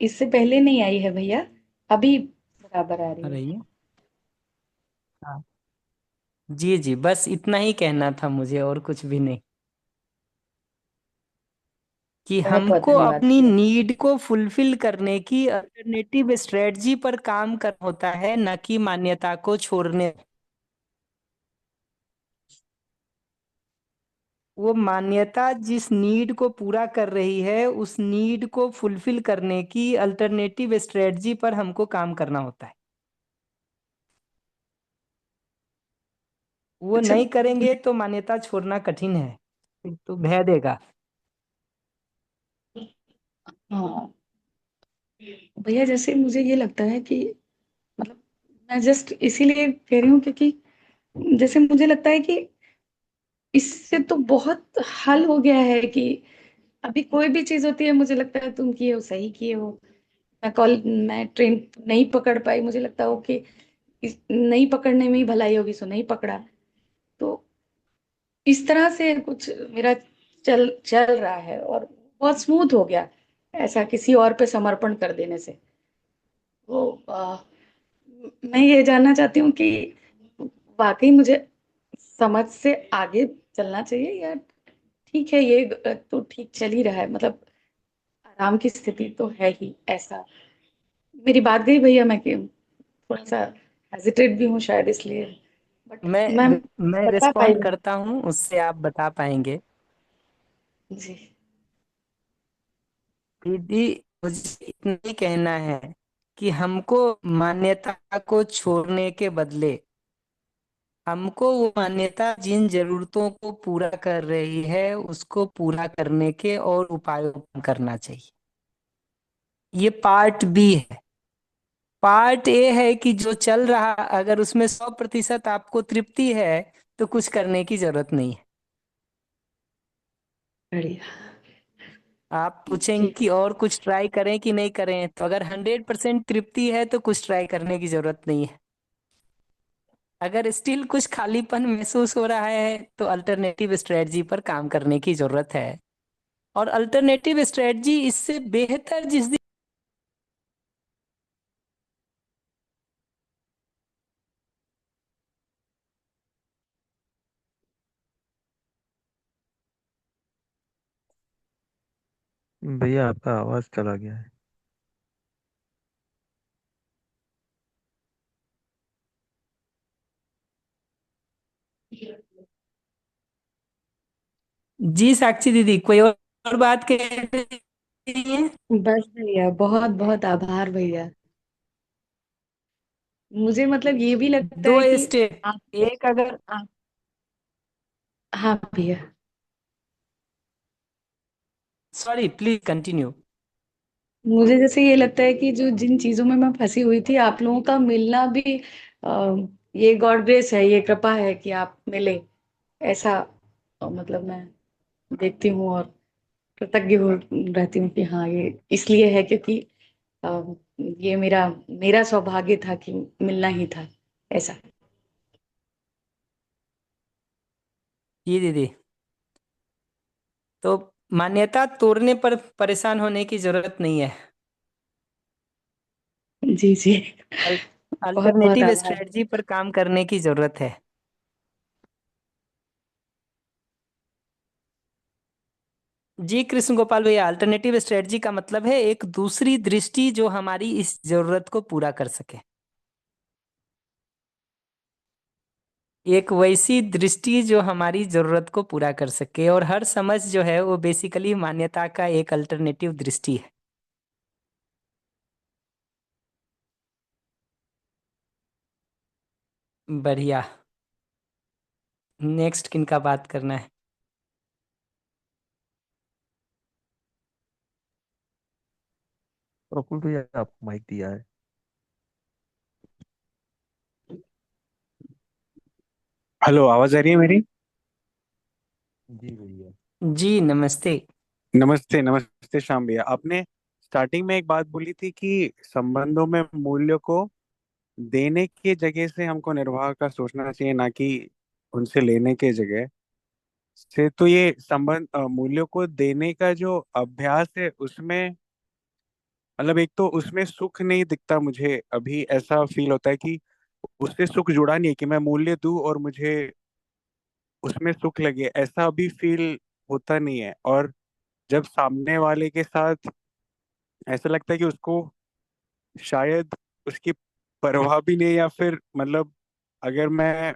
इससे पहले नहीं आई है भैया, अभी बराबर आ आ रही है। रही है। हाँ जी जी, बस इतना ही कहना था मुझे और कुछ भी नहीं। कि बहुत बहुत हमको धन्यवाद अपनी भैया। नीड को फुलफिल करने की अल्टरनेटिव स्ट्रेटजी पर काम करना होता है, न कि मान्यता को छोड़ने। वो मान्यता जिस नीड को पूरा कर रही है उस नीड को फुलफिल करने की अल्टरनेटिव स्ट्रेटजी पर हमको काम करना होता है। वो अच्छा। नहीं करेंगे तो मान्यता छोड़ना कठिन है, फिर तो भय देगा। हाँ भैया, जैसे मुझे ये लगता है कि मतलब मैं जस्ट इसीलिए कह रही हूँ क्योंकि जैसे मुझे लगता है कि इससे तो बहुत हल हो गया है कि अभी कोई भी चीज होती है मुझे लगता है तुम किए हो, सही किए हो। मैं ट्रेन नहीं पकड़ पाई, मुझे लगता हो कि नहीं पकड़ने में ही भलाई होगी, सो नहीं पकड़ा। तो इस तरह से कुछ मेरा चल चल रहा है और बहुत स्मूथ हो गया ऐसा किसी और पे समर्पण कर देने से। तो मैं ये जानना चाहती हूँ कि वाकई मुझे समझ से आगे चलना चाहिए या ठीक है ये तो ठीक चल ही रहा है, मतलब आराम की स्थिति तो है ही ऐसा। मेरी बात गई भैया, मैं कि थोड़ा सा हेजिटेट भी हूँ शायद इसलिए, बट मैं मैं बता पाई रिस्पॉन्ड हूँ। करता हूँ, उससे आप बता पाएंगे। जी। दीदी, मुझे इतना ही कहना है कि हमको मान्यता को छोड़ने के बदले हमको वो मान्यता जिन जरूरतों को पूरा कर रही है उसको पूरा करने के और उपायों करना चाहिए। ये पार्ट बी है। पार्ट ए है कि जो चल रहा अगर उसमें 100% आपको तृप्ति है तो कुछ करने की जरूरत नहीं है। बढ़िया। आप पूछेंगे ठीक कि और कुछ ट्राई करें कि नहीं करें, तो अगर 100% तृप्ति है तो कुछ ट्राई करने की जरूरत नहीं है। अगर स्टिल कुछ खालीपन महसूस हो रहा है तो अल्टरनेटिव स्ट्रेटजी पर काम करने की जरूरत है। और अल्टरनेटिव स्ट्रेटजी इससे बेहतर जिस दिन भैया आपका आवाज चला गया है। जी साक्षी दीदी, कोई और बात कह रही है? बस भैया, बहुत बहुत आभार भैया। मुझे मतलब ये भी लगता दो है कि स्टेप, आप एक अगर आप हाँ भैया। Sorry please continue. मुझे जैसे ये लगता है कि जो जिन चीजों में मैं फंसी हुई थी, आप लोगों का मिलना भी ये गॉड ग्रेस है, ये कृपा है कि आप मिले। ऐसा मतलब मैं देखती हूँ और कृतज्ञ हो रहती हूँ कि हाँ, ये इसलिए है क्योंकि ये मेरा मेरा सौभाग्य था कि मिलना ही था ऐसा। जी दीदी, तो मान्यता तोड़ने पर परेशान होने की जरूरत नहीं है। जी जी। बहुत बहुत अल्टरनेटिव आभार। स्ट्रेटजी पर काम करने की जरूरत है। जी कृष्ण गोपाल भैया, अल्टरनेटिव स्ट्रेटजी का मतलब है एक दूसरी दृष्टि जो हमारी इस जरूरत को पूरा कर सके। एक वैसी दृष्टि जो हमारी जरूरत को पूरा कर सके, और हर समझ जो है वो बेसिकली मान्यता का एक अल्टरनेटिव दृष्टि है। बढ़िया। नेक्स्ट किनका बात करना है? प्रफुल्ल भैया आपको माइक दिया है। हेलो, आवाज आ रही है मेरी? जी भैया। जी नमस्ते। नमस्ते नमस्ते श्याम भैया। आपने स्टार्टिंग में एक बात बोली थी कि संबंधों में मूल्यों को देने की जगह से हमको निर्वाह का सोचना चाहिए, ना कि उनसे लेने के जगह से। तो ये संबंध मूल्यों को देने का जो अभ्यास है उसमें मतलब एक तो उसमें सुख नहीं दिखता मुझे। अभी ऐसा फील होता है कि उससे सुख जुड़ा नहीं है कि मैं मूल्य दूं और मुझे उसमें सुख लगे, ऐसा अभी फील होता नहीं है। और जब सामने वाले के साथ ऐसा लगता है कि उसको शायद उसकी परवाह भी नहीं, या फिर मतलब अगर मैं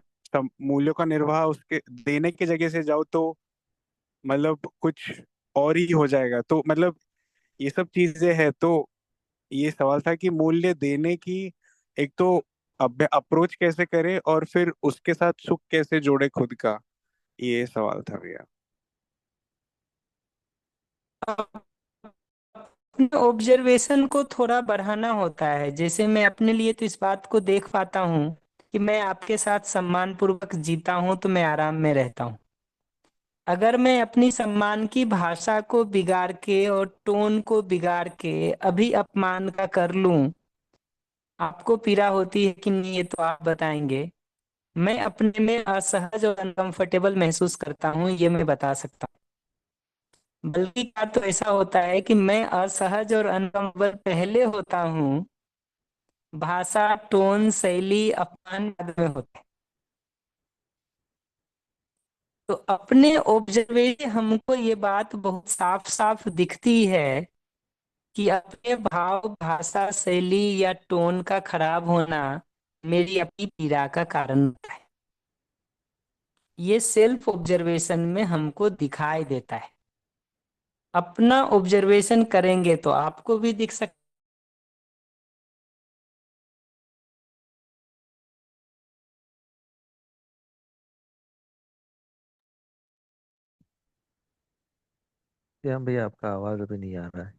मूल्यों का निर्वाह उसके देने की जगह से जाऊँ तो मतलब कुछ और ही हो जाएगा। तो मतलब ये सब चीजें हैं। तो ये सवाल था कि मूल्य देने की एक तो अप्रोच कैसे करें और फिर उसके साथ सुख कैसे जोड़े खुद का, ये सवाल था भैया। अपने ऑब्जर्वेशन को थोड़ा बढ़ाना होता है। जैसे मैं अपने लिए तो इस बात को देख पाता हूँ कि मैं आपके साथ सम्मान पूर्वक जीता हूँ तो मैं आराम में रहता हूँ। अगर मैं अपनी सम्मान की भाषा को बिगाड़ के और टोन को बिगाड़ के अभी अपमान का कर लूं, आपको पीड़ा होती है कि नहीं ये तो आप बताएंगे। मैं अपने में असहज और अनकंफर्टेबल महसूस करता हूँ, ये मैं बता सकता हूँ। बल्कि क्या तो ऐसा होता है कि मैं असहज और अनकंफर्टेबल पहले होता हूँ, भाषा टोन शैली अपमान बाद में होता है। तो अपने ऑब्जर्वेशन हमको ये बात बहुत साफ साफ दिखती है कि अपने भाव भाषा शैली या टोन का खराब होना मेरी अपनी पीड़ा का कारण होता है। ये सेल्फ ऑब्जर्वेशन में हमको दिखाई देता है। अपना ऑब्जर्वेशन करेंगे तो आपको भी दिख सकता श्याम भैया आपका आवाज अभी नहीं आ रहा है।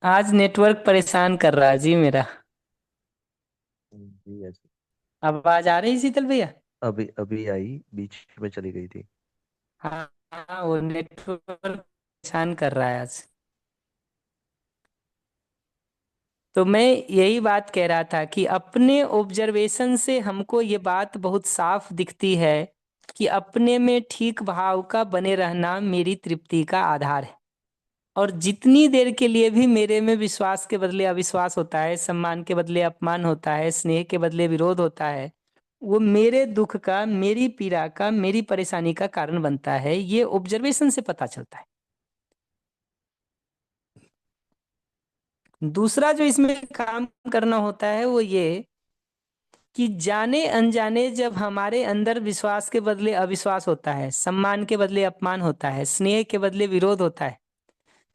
है। आज नेटवर्क परेशान कर रहा है जी मेरा। जी ऐसे। आवाज आ रही शीतल भैया? अभी अभी आई, बीच में चली गई थी। हाँ हाँ, वो नेटवर्क परेशान कर रहा है आज। तो मैं यही बात कह रहा था कि अपने ऑब्जर्वेशन से हमको ये बात बहुत साफ दिखती है कि अपने में ठीक भाव का बने रहना मेरी तृप्ति का आधार है। और जितनी देर के लिए भी मेरे में विश्वास के बदले अविश्वास होता है, सम्मान के बदले अपमान होता है, स्नेह के बदले विरोध होता है, वो मेरे दुख का, मेरी पीड़ा का, मेरी परेशानी का कारण बनता है। ये ऑब्जर्वेशन से पता चलता है। दूसरा जो इसमें काम करना होता है वो ये कि जाने अनजाने जब हमारे अंदर विश्वास के बदले अविश्वास होता है, सम्मान के बदले अपमान होता है, स्नेह के बदले विरोध होता है,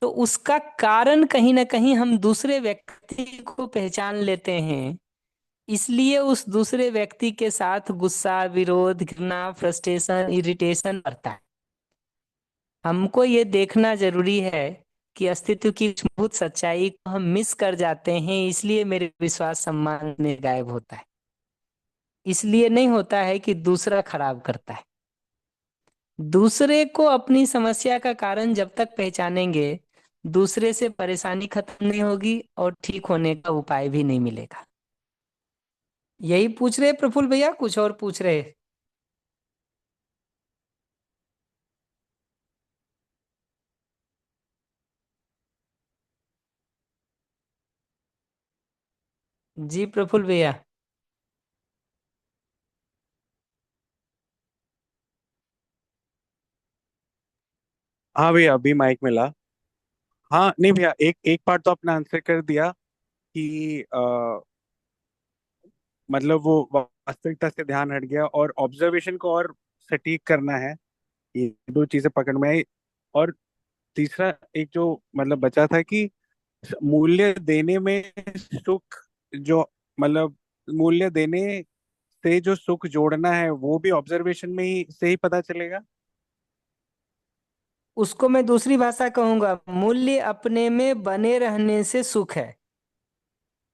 तो उसका कारण कहीं ना कहीं हम दूसरे व्यक्ति को पहचान लेते हैं। इसलिए उस दूसरे व्यक्ति के साथ गुस्सा, विरोध, घृणा, फ्रस्ट्रेशन, इरिटेशन बढ़ता है। हमको ये देखना जरूरी है कि अस्तित्व की मूलभूत सच्चाई को हम मिस कर जाते हैं, इसलिए मेरे विश्वास सम्मान में गायब होता है। इसलिए नहीं होता है कि दूसरा खराब करता है। दूसरे को अपनी समस्या का कारण जब तक पहचानेंगे, दूसरे से परेशानी खत्म नहीं होगी और ठीक होने का उपाय भी नहीं मिलेगा। यही पूछ रहे प्रफुल्ल भैया, कुछ और पूछ रहे? जी प्रफुल्ल भैया। हाँ भैया, अभी माइक मिला। हाँ नहीं भैया, एक एक पार्ट तो आपने आंसर कर दिया कि मतलब वो वास्तविकता से ध्यान हट गया और ऑब्जर्वेशन को और सटीक करना है। ये दो चीजें पकड़ में आई। और तीसरा एक जो मतलब बचा था कि मूल्य देने में सुख, जो मतलब मूल्य देने से जो सुख जोड़ना है वो भी ऑब्जर्वेशन में ही से ही पता चलेगा। उसको मैं दूसरी भाषा कहूंगा, मूल्य अपने में बने रहने से सुख है।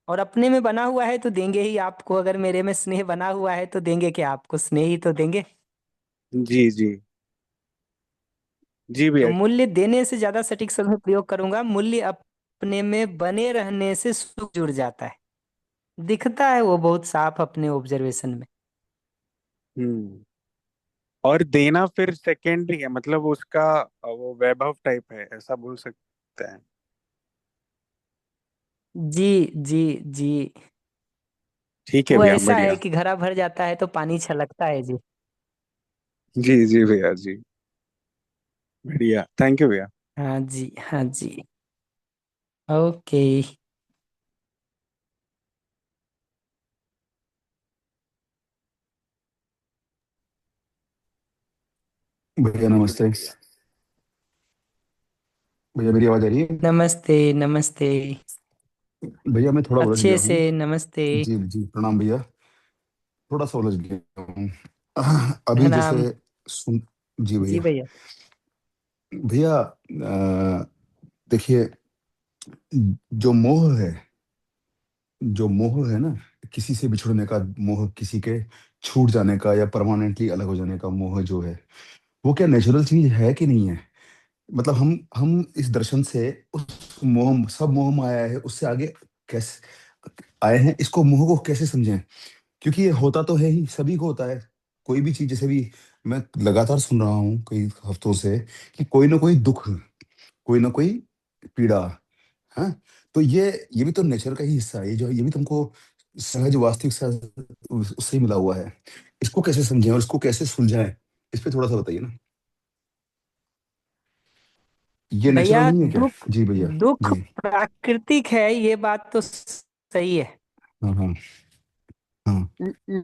और अपने में बना हुआ है तो देंगे ही आपको। अगर मेरे में स्नेह बना हुआ है तो देंगे क्या? आपको स्नेह ही तो देंगे। जी जी। जी तो भैया। मूल्य देने से ज्यादा सटीक शब्द में प्रयोग करूंगा, मूल्य अपने में बने रहने से सुख जुड़ जाता है। दिखता है वो बहुत साफ अपने ऑब्जर्वेशन में। हम्म। और देना फिर सेकेंडरी है, मतलब उसका वो वैभव टाइप है, ऐसा बोल सकते हैं। जी जी जी। ठीक है वो भैया, ऐसा है बढ़िया। कि घड़ा भर जाता है तो पानी छलकता है जी। जी जी भैया जी, बढ़िया, थैंक यू भैया। हाँ जी हाँ जी। ओके। भैया नमस्ते। भैया मेरी आवाज आ रही है? नमस्ते नमस्ते। भैया मैं थोड़ा उलझ अच्छे गया से हूँ। नमस्ते। जी जी प्रणाम भैया। थोड़ा सा उलझ गया हूँ। अभी जैसे प्रणाम। सुन। जी जी भैया। भैया। भैया देखिए, जो मोह है, जो मोह है ना, किसी से बिछुड़ने का मोह, किसी के छूट जाने का या परमानेंटली अलग हो जाने का मोह जो है, वो क्या नेचुरल चीज है कि नहीं है? मतलब हम इस दर्शन से उस मोह, सब मोह माया है, उससे आगे कैसे आए हैं? इसको मोह को कैसे समझें? क्योंकि ये होता तो है ही, सभी को होता है। कोई भी चीज, जैसे भी मैं लगातार सुन रहा हूँ कई हफ्तों से कि कोई ना कोई दुख, कोई ना कोई पीड़ा है। तो ये भी तो नेचर का ही हिस्सा है। ये भी तुमको सहज वास्तविक उससे ही मिला हुआ है। इसको कैसे समझें और इसको कैसे सुलझाएं? इस पे थोड़ा सा बताइए ना। ये नेचुरल भैया नहीं है क्या? दुख, जी भैया। दुख जी। प्राकृतिक है, ये बात तो सही है। हाँ हाँ हाँ।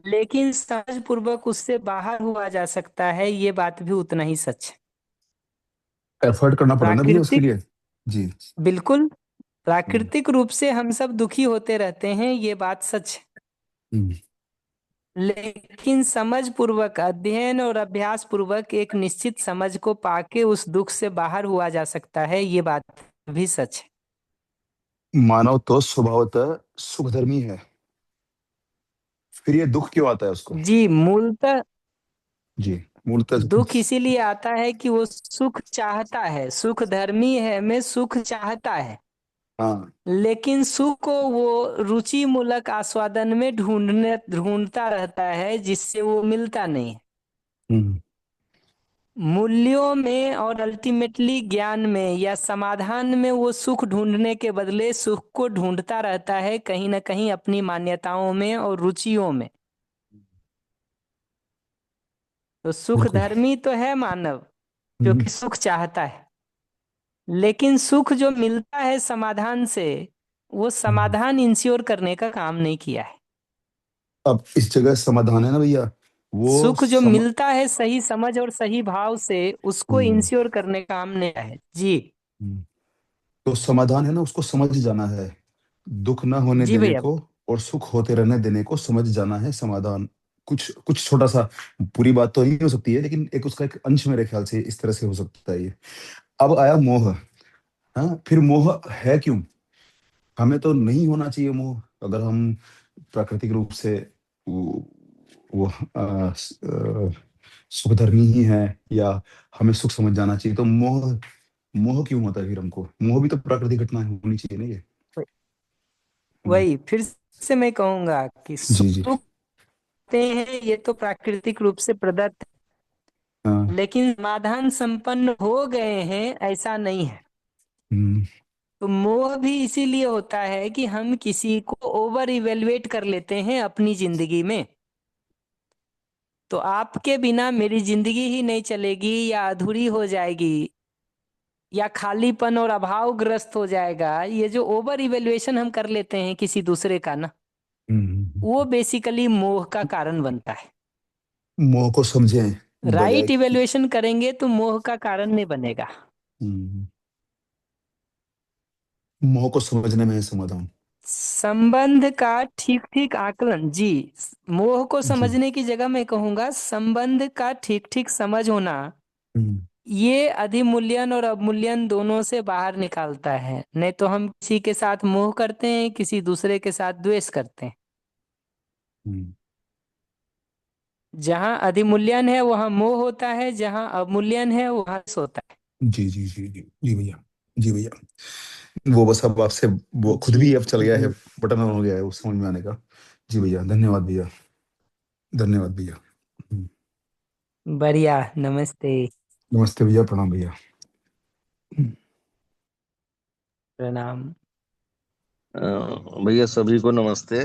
लेकिन सहज पूर्वक उससे बाहर हुआ जा सकता है, ये बात भी उतना ही सच है। एफर्ट करना पड़ा ना भैया उसके प्राकृतिक, लिए। जी। बिल्कुल हम्म, प्राकृतिक रूप से हम सब दुखी होते रहते हैं, ये बात सच है। हम्म। लेकिन समझ पूर्वक, अध्ययन और अभ्यास पूर्वक एक निश्चित समझ को पाके उस दुख से बाहर हुआ जा सकता है, ये बात भी सच है। मानव तो स्वभावतः सुखधर्मी है, फिर ये दुख क्यों आता है उसको? जी मूलतः जी, मूलतः दुख इसीलिए आता है कि वो सुख चाहता है, सुख धर्मी है में सुख चाहता है, हाँ। लेकिन सुख को वो रुचि मूलक आस्वादन में ढूंढता रहता है, जिससे वो मिलता नहीं है। हम्म। मूल्यों में और अल्टीमेटली ज्ञान में या समाधान में वो सुख ढूंढने के बदले सुख को ढूंढता रहता है कहीं ना कहीं अपनी मान्यताओं में और रुचियों में। तो सुख बिल्कुल। धर्मी तो है मानव, हम्म। क्योंकि सुख चाहता है, लेकिन सुख जो मिलता है समाधान से, वो हम्म। समाधान इंश्योर करने का काम नहीं किया है। अब इस जगह समाधान है ना भैया, वो सुख जो मिलता है सही समझ और सही भाव से, उसको हम्म। इंश्योर करने का काम नहीं है जी। हम्म। तो समाधान है ना, उसको समझ जाना है, दुख ना होने जी देने भैया। को और सुख होते रहने देने को समझ जाना है समाधान। कुछ कुछ छोटा सा, पूरी बात तो नहीं हो सकती है, लेकिन एक उसका एक अंश मेरे ख्याल से इस तरह से हो सकता है ये। अब आया मोह। हाँ, फिर मोह है क्यों? हमें तो नहीं होना चाहिए मोह, अगर हम प्राकृतिक रूप से वो, वो सुखधर्मी ही है, या हमें सुख समझ जाना चाहिए, तो मोह मोह क्यों होता है फिर हमको? मोह भी तो प्राकृतिक घटना होनी चाहिए ना ये। हम्म। वही फिर से मैं कहूंगा कि जी जी। सुख ते हैं ये तो प्राकृतिक रूप से प्रदत्त हाँ। है, लेकिन समाधान संपन्न हो गए हैं ऐसा नहीं है। हम्म। तो मोह भी इसीलिए होता है कि हम किसी को ओवर इवेलुएट कर लेते हैं अपनी जिंदगी में। तो आपके बिना मेरी जिंदगी ही नहीं चलेगी या अधूरी हो जाएगी या खालीपन और अभावग्रस्त हो जाएगा, ये जो ओवर इवेल्युएशन हम कर लेते हैं किसी दूसरे का ना, हम्म। वो बेसिकली मोह का कारण बनता है। मोह को समझें बजाय राइट कि इवेल्युएशन करेंगे तो मोह का कारण नहीं बनेगा। हम्म, मोह को समझने में है समाधान। संबंध का ठीक ठीक आकलन जी। मोह को जी। समझने की जगह मैं कहूंगा संबंध का ठीक ठीक समझ होना, हम्म। ये अधिमूल्यन और अवमूल्यन दोनों से बाहर निकालता है। नहीं तो हम किसी के साथ मोह करते हैं, किसी दूसरे के साथ द्वेष करते हैं। हम्म। जहां अधिमूल्यन है वहां मोह होता है, जहां अवमूल्यन है वहां द्वेष होता है। जी जी जी जी जी भैया। जी भैया, वो बस अब आपसे वो खुद जी भी अब चल गया है, बटन ऑन हो गया है वो समझ में आने का। जी भैया, धन्यवाद भैया, धन्यवाद भैया। बढ़िया, नमस्ते। नमस्ते भैया, प्रणाम भैया। प्रणाम। भैया सभी को नमस्ते।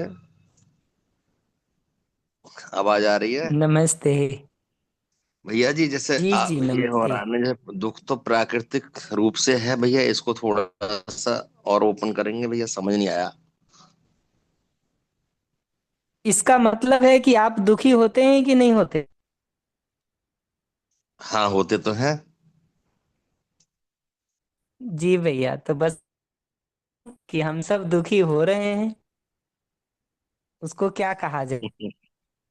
आवाज आ रही है? नमस्ते। भैया जी जैसे जी जी ये हो नमस्ते। रहा है ना, जैसे दुख तो प्राकृतिक रूप से है भैया, इसको थोड़ा सा और ओपन करेंगे भैया, समझ नहीं आया। इसका मतलब है कि आप दुखी होते हैं कि नहीं होते? हाँ होते तो हैं। जी भैया, तो बस कि हम सब दुखी हो रहे हैं, उसको क्या कहा जाए?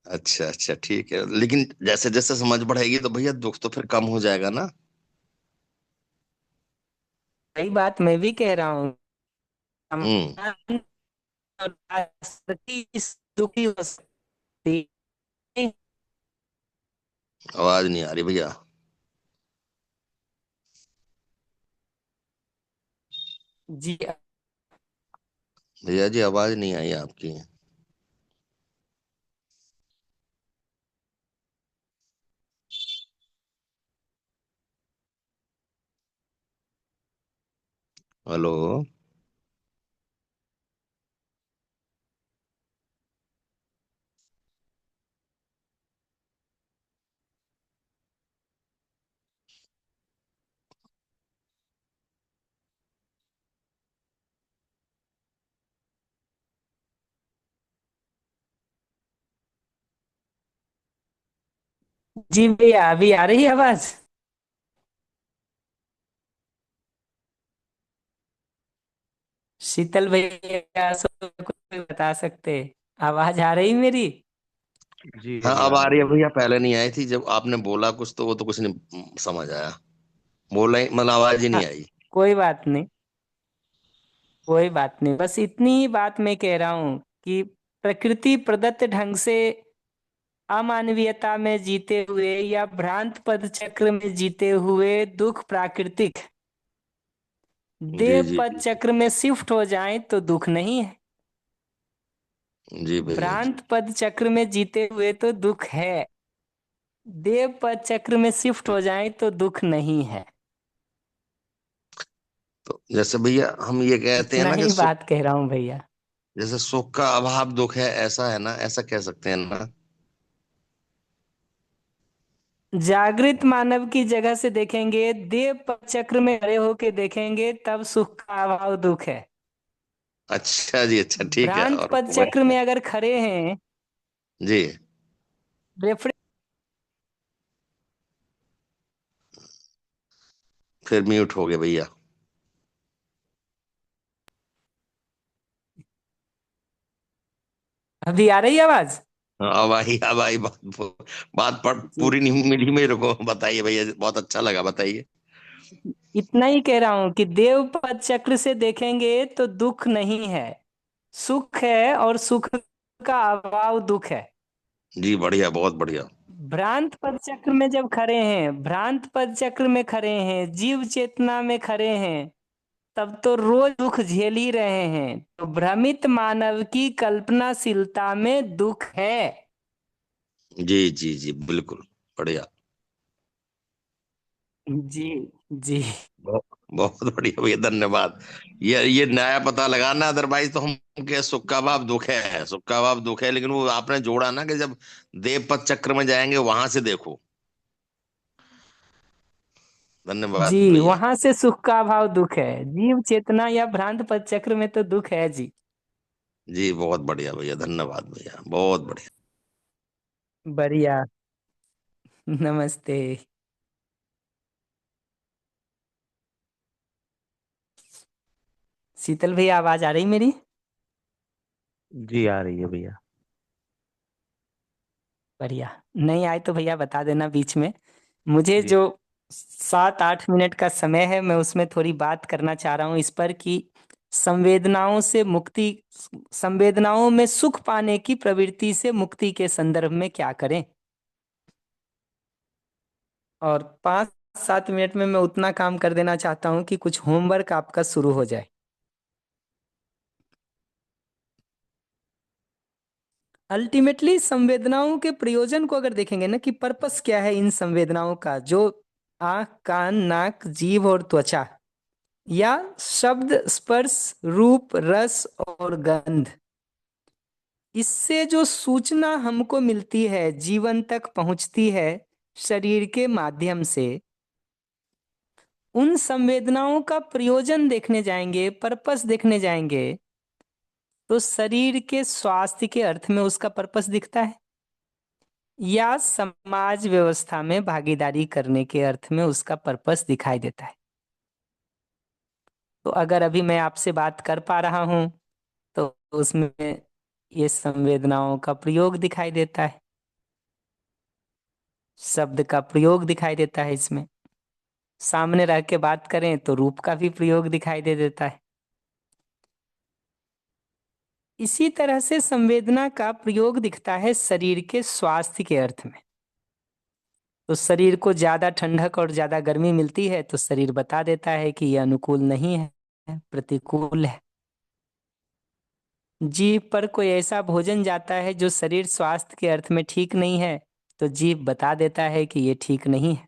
अच्छा अच्छा ठीक है, लेकिन जैसे जैसे समझ बढ़ेगी तो भैया दुख तो फिर कम हो जाएगा ना। वही बात मैं भी कह रहा हूँ। हम्म। हम इस दुखी हो सकती है। आवाज नहीं आ रही भैया। जी। भैया जी आवाज नहीं आई आपकी। हेलो। जी भैया, अभी आ रही है आवाज? शीतल भैया कोई बता सकते? आवाज आ रही मेरी? जी हाँ अभी अब आ आ रही रही है है भैया। भैया, पहले नहीं आई थी, जब आपने बोला कुछ तो वो तो कुछ नहीं समझ आया। बोला ही मतलब आवाज ही हाँ, नहीं आई। कोई बात नहीं, कोई बात नहीं। बस इतनी ही बात मैं कह रहा हूँ कि प्रकृति प्रदत्त ढंग से अमानवीयता में जीते हुए या भ्रांत पद चक्र में जीते हुए दुख प्राकृतिक, जी देव जी पद चक्र में शिफ्ट हो जाएं तो दुख नहीं है। जी भैया जी। भ्रांत पद चक्र में जीते हुए तो दुख है, देव पद चक्र में शिफ्ट हो जाएं तो दुख नहीं है। तो जैसे भैया हम ये कहते हैं इतना ना कि ही सुख, बात कह रहा हूँ भैया। जैसे सुख का अभाव दुख है, ऐसा है ना, ऐसा कह सकते हैं ना। जागृत मानव की जगह से देखेंगे, देव पद चक्र में खड़े होके देखेंगे, तब सुख का अभाव दुख है। अच्छा जी, अच्छा ठीक है। भ्रांत और पद चक्र में अगर खड़े हैं, जी, रेफरेंस फिर म्यूट हो गए भैया। अभी आ रही है आवाज? अब आई जी, पूरी नहीं मिली मेरे को। बताइए भैया, बहुत अच्छा लगा, बताइए। इतना ही कह रहा हूं कि देव पद चक्र से देखेंगे तो दुख नहीं है, सुख है, और सुख का अभाव दुख है। जी बढ़िया, बहुत बढ़िया। भ्रांत पद चक्र में जब खड़े हैं, भ्रांत पद चक्र में खड़े हैं, जीव चेतना में खड़े हैं, तब तो रोज दुख झेल ही रहे हैं। तो भ्रमित मानव की कल्पनाशीलता में दुख है। जी जी जी बिल्कुल, बढ़िया। जी जी। बहुत बहुत बढ़िया भैया, धन्यवाद। ये नया पता लगाना, अदरवाइज तो हम के सुख का भाव दुख है, सुख का भाव दुख है, लेकिन वो आपने जोड़ा ना कि जब देव पथ चक्र में जाएंगे वहां से देखो। धन्यवाद जी, भैया। वहां से सुख का अभाव दुख है, जीव चेतना या भ्रांत पद चक्र में तो दुख है जी। जी बहुत बढ़िया भैया, धन्यवाद भैया, बहुत बढ़िया। बढ़िया। नमस्ते। शीतल भैया, आवाज आ रही मेरी? जी आ रही है भैया। बढ़िया। नहीं आए तो भैया बता देना बीच में। मुझे जी जो 7-8 मिनट का समय है, मैं उसमें थोड़ी बात करना चाह रहा हूँ इस पर कि संवेदनाओं से मुक्ति, संवेदनाओं में सुख पाने की प्रवृत्ति से मुक्ति के संदर्भ में क्या करें। और 5-7 मिनट में मैं उतना काम कर देना चाहता हूँ कि कुछ होमवर्क आपका शुरू हो जाए। अल्टीमेटली संवेदनाओं के प्रयोजन को अगर देखेंगे ना, कि पर्पस क्या है इन संवेदनाओं का, जो आंख, कान, नाक, जीभ और त्वचा, या शब्द, स्पर्श, रूप, रस और गंध, इससे जो सूचना हमको मिलती है, जीवन तक पहुंचती है शरीर के माध्यम से, उन संवेदनाओं का प्रयोजन देखने जाएंगे, पर्पस देखने जाएंगे, तो शरीर के स्वास्थ्य के अर्थ में उसका पर्पस दिखता है, या समाज व्यवस्था में भागीदारी करने के अर्थ में उसका पर्पस दिखाई देता है। तो अगर अभी मैं आपसे बात कर पा रहा हूं, तो उसमें ये संवेदनाओं का प्रयोग दिखाई देता है, शब्द का प्रयोग दिखाई देता है, इसमें सामने रह के बात करें तो रूप का भी प्रयोग दिखाई दे देता है। इसी तरह से संवेदना का प्रयोग दिखता है शरीर के स्वास्थ्य के अर्थ में। तो शरीर को ज्यादा ठंडक और ज्यादा गर्मी मिलती है तो शरीर बता देता है कि यह अनुकूल नहीं है, प्रतिकूल है। जीभ पर कोई ऐसा भोजन जाता है जो शरीर स्वास्थ्य के अर्थ में ठीक नहीं है, तो जीभ बता देता है कि ये ठीक नहीं है।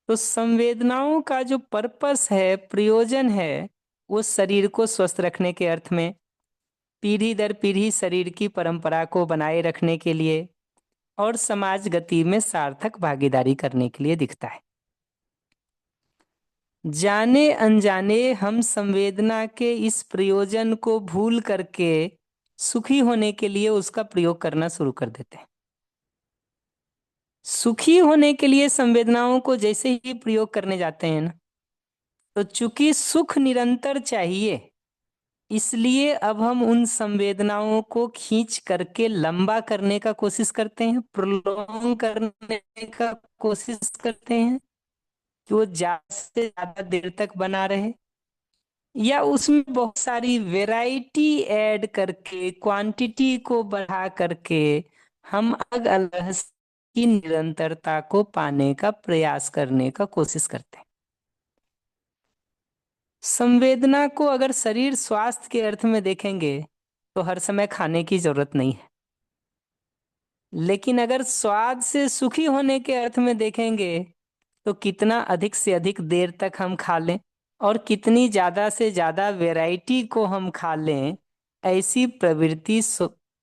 तो संवेदनाओं का जो पर्पस है, प्रयोजन है, वो शरीर को स्वस्थ रखने के अर्थ में, पीढ़ी दर पीढ़ी शरीर की परंपरा को बनाए रखने के लिए, और समाज गति में सार्थक भागीदारी करने के लिए दिखता है। जाने अनजाने हम संवेदना के इस प्रयोजन को भूल करके सुखी होने के लिए उसका प्रयोग करना शुरू कर देते हैं। सुखी होने के लिए संवेदनाओं को जैसे ही प्रयोग करने जाते हैं ना, तो चूंकि सुख निरंतर चाहिए, इसलिए अब हम उन संवेदनाओं को खींच करके लंबा करने का कोशिश करते हैं, प्रोलॉन्ग करने का कोशिश करते हैं, कि वो ज्यादा से ज्यादा देर तक बना रहे, या उसमें बहुत सारी वैरायटी ऐड करके, क्वांटिटी को बढ़ा करके हम अलग अलग की निरंतरता को पाने का प्रयास करने का कोशिश करते हैं। संवेदना को अगर शरीर स्वास्थ्य के अर्थ में देखेंगे तो हर समय खाने की जरूरत नहीं है, लेकिन अगर स्वाद से सुखी होने के अर्थ में देखेंगे तो कितना अधिक से अधिक देर तक हम खा लें और कितनी ज्यादा से ज्यादा वैरायटी को हम खा लें, ऐसी प्रवृत्ति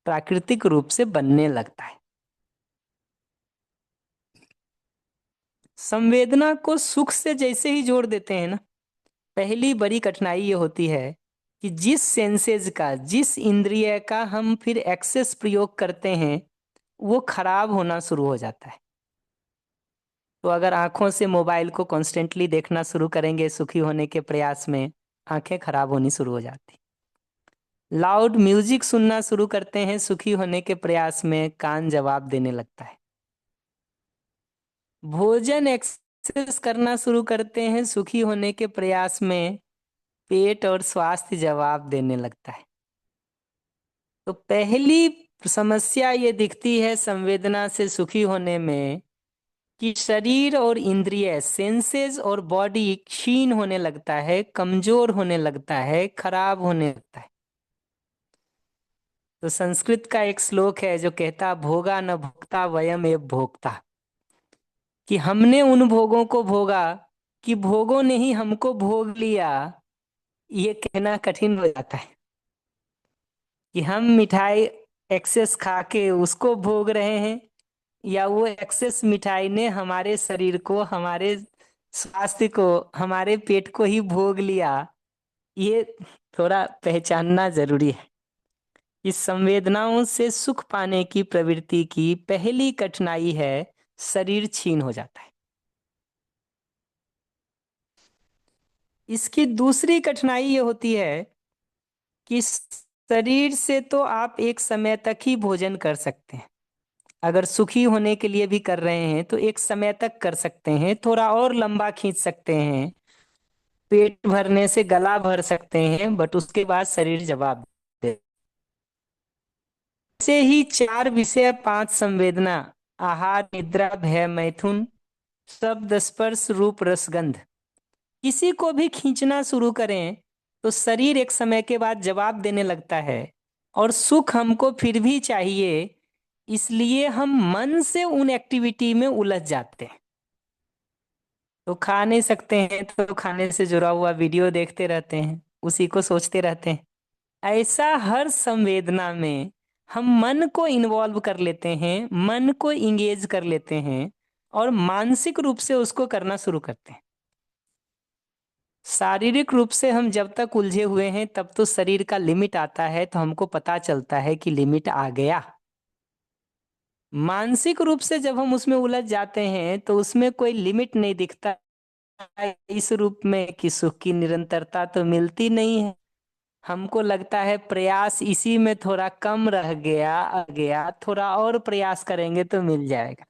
प्राकृतिक रूप से बनने लगता है। संवेदना को सुख से जैसे ही जोड़ देते हैं ना, पहली बड़ी कठिनाई ये होती है कि जिस सेंसेस का, जिस इंद्रिय का हम फिर एक्सेस प्रयोग करते हैं वो खराब होना शुरू हो जाता है। तो अगर आंखों से मोबाइल को कॉन्स्टेंटली देखना शुरू करेंगे सुखी होने के प्रयास में, आंखें खराब होनी शुरू हो जाती। लाउड म्यूजिक सुनना शुरू करते हैं सुखी होने के प्रयास में, कान जवाब देने लगता है। भोजन एक्सेस करना शुरू करते हैं सुखी होने के प्रयास में, पेट और स्वास्थ्य जवाब देने लगता है। तो पहली समस्या ये दिखती है संवेदना से सुखी होने में कि शरीर और इंद्रिय, सेंसेस और बॉडी क्षीण होने लगता है, कमजोर होने लगता है, खराब होने लगता है। तो संस्कृत का एक श्लोक है जो कहता, भोगा न भोक्ता वयम एव भोक्ता, कि हमने उन भोगों को भोगा कि भोगों ने ही हमको भोग लिया। ये कहना कठिन हो जाता है कि हम मिठाई एक्सेस खा के उसको भोग रहे हैं या वो एक्सेस मिठाई ने हमारे शरीर को, हमारे स्वास्थ्य को, हमारे पेट को ही भोग लिया। ये थोड़ा पहचानना जरूरी है। इस संवेदनाओं से सुख पाने की प्रवृत्ति की पहली कठिनाई है शरीर क्षीण हो जाता है। इसकी दूसरी कठिनाई ये होती है कि शरीर से तो आप एक समय तक ही भोजन कर सकते हैं, अगर सुखी होने के लिए भी कर रहे हैं तो एक समय तक कर सकते हैं, थोड़ा और लंबा खींच सकते हैं, पेट भरने से गला भर सकते हैं, बट उसके बाद शरीर जवाब दे। से ही 4 विषय, 5 संवेदना, आहार, निद्रा, भय, मैथुन, शब्द, स्पर्श, रूप, रसगंध, किसी को भी खींचना शुरू करें तो शरीर एक समय के बाद जवाब देने लगता है और सुख हमको फिर भी चाहिए, इसलिए हम मन से उन एक्टिविटी में उलझ जाते हैं। तो खा नहीं सकते हैं तो खाने से जुड़ा हुआ वीडियो देखते रहते हैं, उसी को सोचते रहते हैं। ऐसा हर संवेदना में हम मन को इन्वॉल्व कर लेते हैं, मन को इंगेज कर लेते हैं और मानसिक रूप से उसको करना शुरू करते हैं। शारीरिक रूप से हम जब तक उलझे हुए हैं तब तो शरीर का लिमिट आता है तो हमको पता चलता है कि लिमिट आ गया। मानसिक रूप से जब हम उसमें उलझ जाते हैं तो उसमें कोई लिमिट नहीं दिखता इस रूप में कि सुख की निरंतरता तो मिलती नहीं है। हमको लगता है प्रयास इसी में थोड़ा कम रह गया, थोड़ा और प्रयास करेंगे तो मिल जाएगा।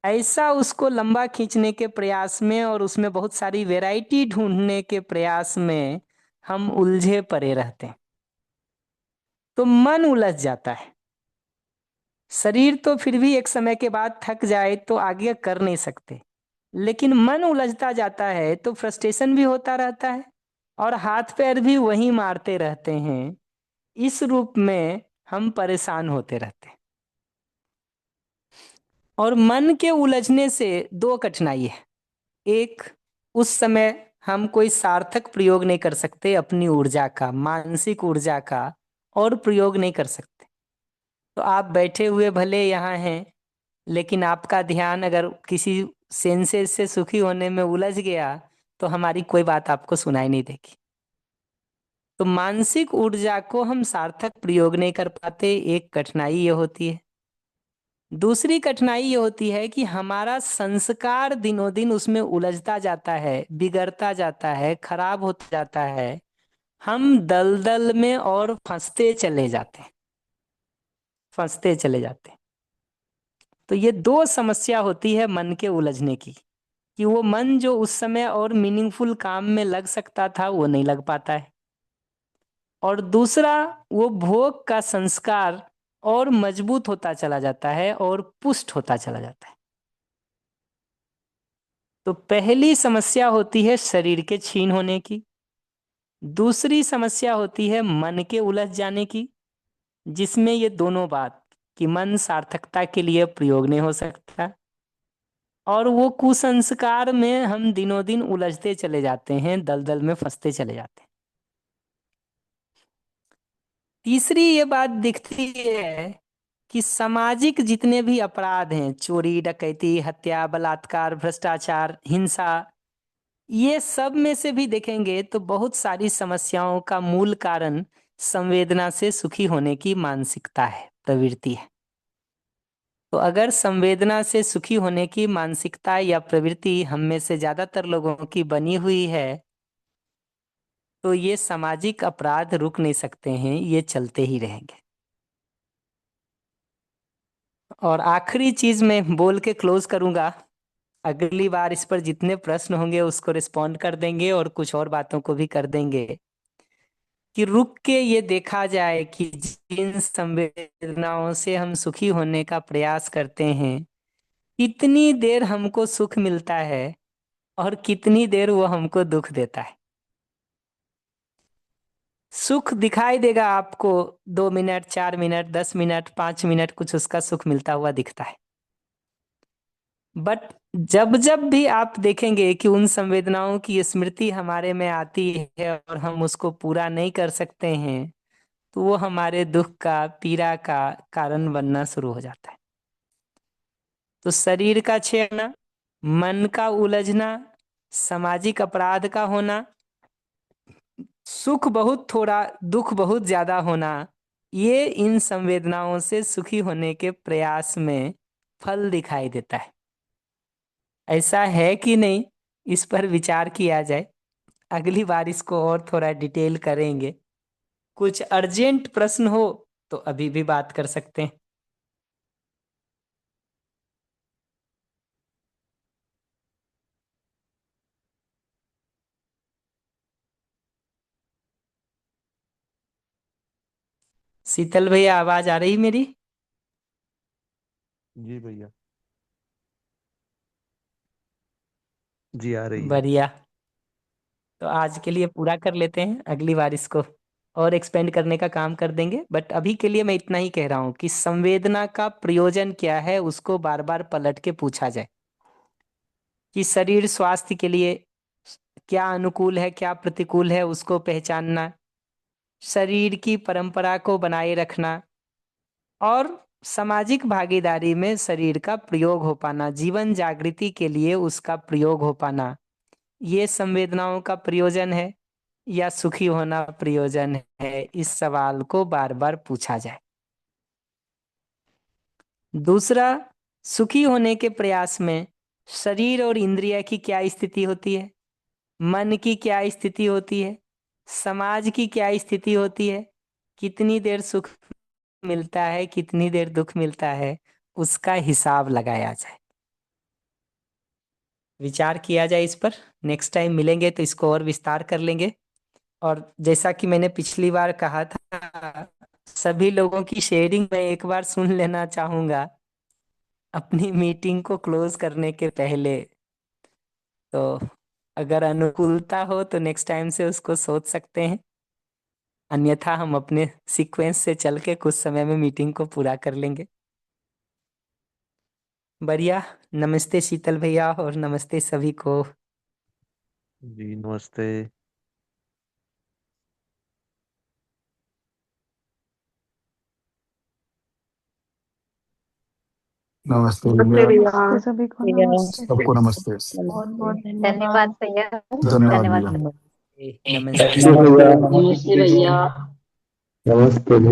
ऐसा उसको लंबा खींचने के प्रयास में और उसमें बहुत सारी वैरायटी ढूंढने के प्रयास में हम उलझे पड़े रहते हैं, तो मन उलझ जाता है। शरीर तो फिर भी एक समय के बाद थक जाए तो आगे कर नहीं सकते, लेकिन मन उलझता जाता है तो फ्रस्ट्रेशन भी होता रहता है और हाथ पैर भी वही मारते रहते हैं। इस रूप में हम परेशान होते रहते हैं। और मन के उलझने से 2 कठिनाई है। एक, उस समय हम कोई सार्थक प्रयोग नहीं कर सकते अपनी ऊर्जा का, मानसिक ऊर्जा का, और प्रयोग नहीं कर सकते। तो आप बैठे हुए भले यहाँ हैं, लेकिन आपका ध्यान अगर किसी सेंसेस से सुखी होने में उलझ गया तो हमारी कोई बात आपको सुनाई नहीं देगी। तो मानसिक ऊर्जा को हम सार्थक प्रयोग नहीं कर पाते, एक कठिनाई ये होती है। दूसरी कठिनाई ये होती है कि हमारा संस्कार दिनों दिन उसमें उलझता जाता है, बिगड़ता जाता है, खराब होता जाता है। हम दलदल में और फंसते चले जाते हैं, फंसते चले जाते हैं। तो ये 2 समस्या होती है मन के उलझने की, कि वो मन जो उस समय और मीनिंगफुल काम में लग सकता था वो नहीं लग पाता है, और दूसरा वो भोग का संस्कार और मजबूत होता चला जाता है और पुष्ट होता चला जाता है। तो पहली समस्या होती है शरीर के क्षीण होने की, दूसरी समस्या होती है मन के उलझ जाने की, जिसमें ये दोनों बात कि मन सार्थकता के लिए प्रयोग नहीं हो सकता और वो कुसंस्कार में हम दिनों दिन उलझते चले जाते हैं, दलदल में फंसते चले जाते हैं। तीसरी ये बात दिखती है कि सामाजिक जितने भी अपराध हैं, चोरी, डकैती, हत्या, बलात्कार, भ्रष्टाचार, हिंसा, ये सब में से भी देखेंगे तो बहुत सारी समस्याओं का मूल कारण संवेदना से सुखी होने की मानसिकता है, प्रवृत्ति है। तो अगर संवेदना से सुखी होने की मानसिकता या प्रवृत्ति हम में से ज्यादातर लोगों की बनी हुई है, तो ये सामाजिक अपराध रुक नहीं सकते हैं, ये चलते ही रहेंगे। और आखिरी चीज मैं बोल के क्लोज करूंगा, अगली बार इस पर जितने प्रश्न होंगे उसको रिस्पॉन्ड कर देंगे और कुछ और बातों को भी कर देंगे कि रुक के ये देखा जाए कि जिन संवेदनाओं से हम सुखी होने का प्रयास करते हैं, कितनी देर हमको सुख मिलता है और कितनी देर वो हमको दुख देता है। सुख दिखाई देगा आपको 2 मिनट, 4 मिनट, 10 मिनट, 5 मिनट, कुछ उसका सुख मिलता हुआ दिखता है। बट जब जब भी आप देखेंगे कि उन संवेदनाओं की स्मृति हमारे में आती है और हम उसको पूरा नहीं कर सकते हैं, तो वो हमारे दुख का, पीड़ा का कारण बनना शुरू हो जाता है। तो शरीर का छेड़ना, मन का उलझना, सामाजिक अपराध का होना, सुख बहुत थोड़ा, दुख बहुत ज्यादा होना, ये इन संवेदनाओं से सुखी होने के प्रयास में फल दिखाई देता है। ऐसा है कि नहीं, इस पर विचार किया जाए। अगली बार इसको और थोड़ा डिटेल करेंगे। कुछ अर्जेंट प्रश्न हो तो अभी भी बात कर सकते हैं। शीतल भैया, आवाज आ रही मेरी? जी भैया, जी आ रही है। बढ़िया। तो आज के लिए पूरा कर लेते हैं, अगली बार इसको और एक्सपेंड करने का काम कर देंगे। बट अभी के लिए मैं इतना ही कह रहा हूं कि संवेदना का प्रयोजन क्या है, उसको बार बार पलट के पूछा जाए कि शरीर स्वास्थ्य के लिए क्या अनुकूल है, क्या प्रतिकूल है, उसको पहचानना, शरीर की परंपरा को बनाए रखना और सामाजिक भागीदारी में शरीर का प्रयोग हो पाना, जीवन जागृति के लिए उसका प्रयोग हो पाना, ये संवेदनाओं का प्रयोजन है या सुखी होना प्रयोजन है, इस सवाल को बार बार पूछा जाए। दूसरा, सुखी होने के प्रयास में शरीर और इंद्रिय की क्या स्थिति होती है, मन की क्या स्थिति होती है, समाज की क्या स्थिति होती है, कितनी देर सुख मिलता है, कितनी देर दुख मिलता है, उसका हिसाब लगाया जाए, विचार किया जाए इस पर। नेक्स्ट टाइम मिलेंगे तो इसको और विस्तार कर लेंगे। और जैसा कि मैंने पिछली बार कहा था, सभी लोगों की शेयरिंग मैं एक बार सुन लेना चाहूंगा अपनी मीटिंग को क्लोज करने के पहले। तो अगर अनुकूलता हो तो नेक्स्ट टाइम से उसको सोच सकते हैं, अन्यथा हम अपने सीक्वेंस से चल के कुछ समय में मीटिंग को पूरा कर लेंगे। बढ़िया। नमस्ते शीतल भैया और नमस्ते सभी को। जी नमस्ते। नमस्ते नमस्ते भैया, भैया। नमस्ते सभी को, भैया नमस्ते। सबको नमस्ते। बहुत बहुत धन्यवाद धन्यवाद। भैया, धन्यवाद धन्यवाद भैया। नमस्ते। नमस्ते भैया। नमस्ते भैया। नमस्ते भैया।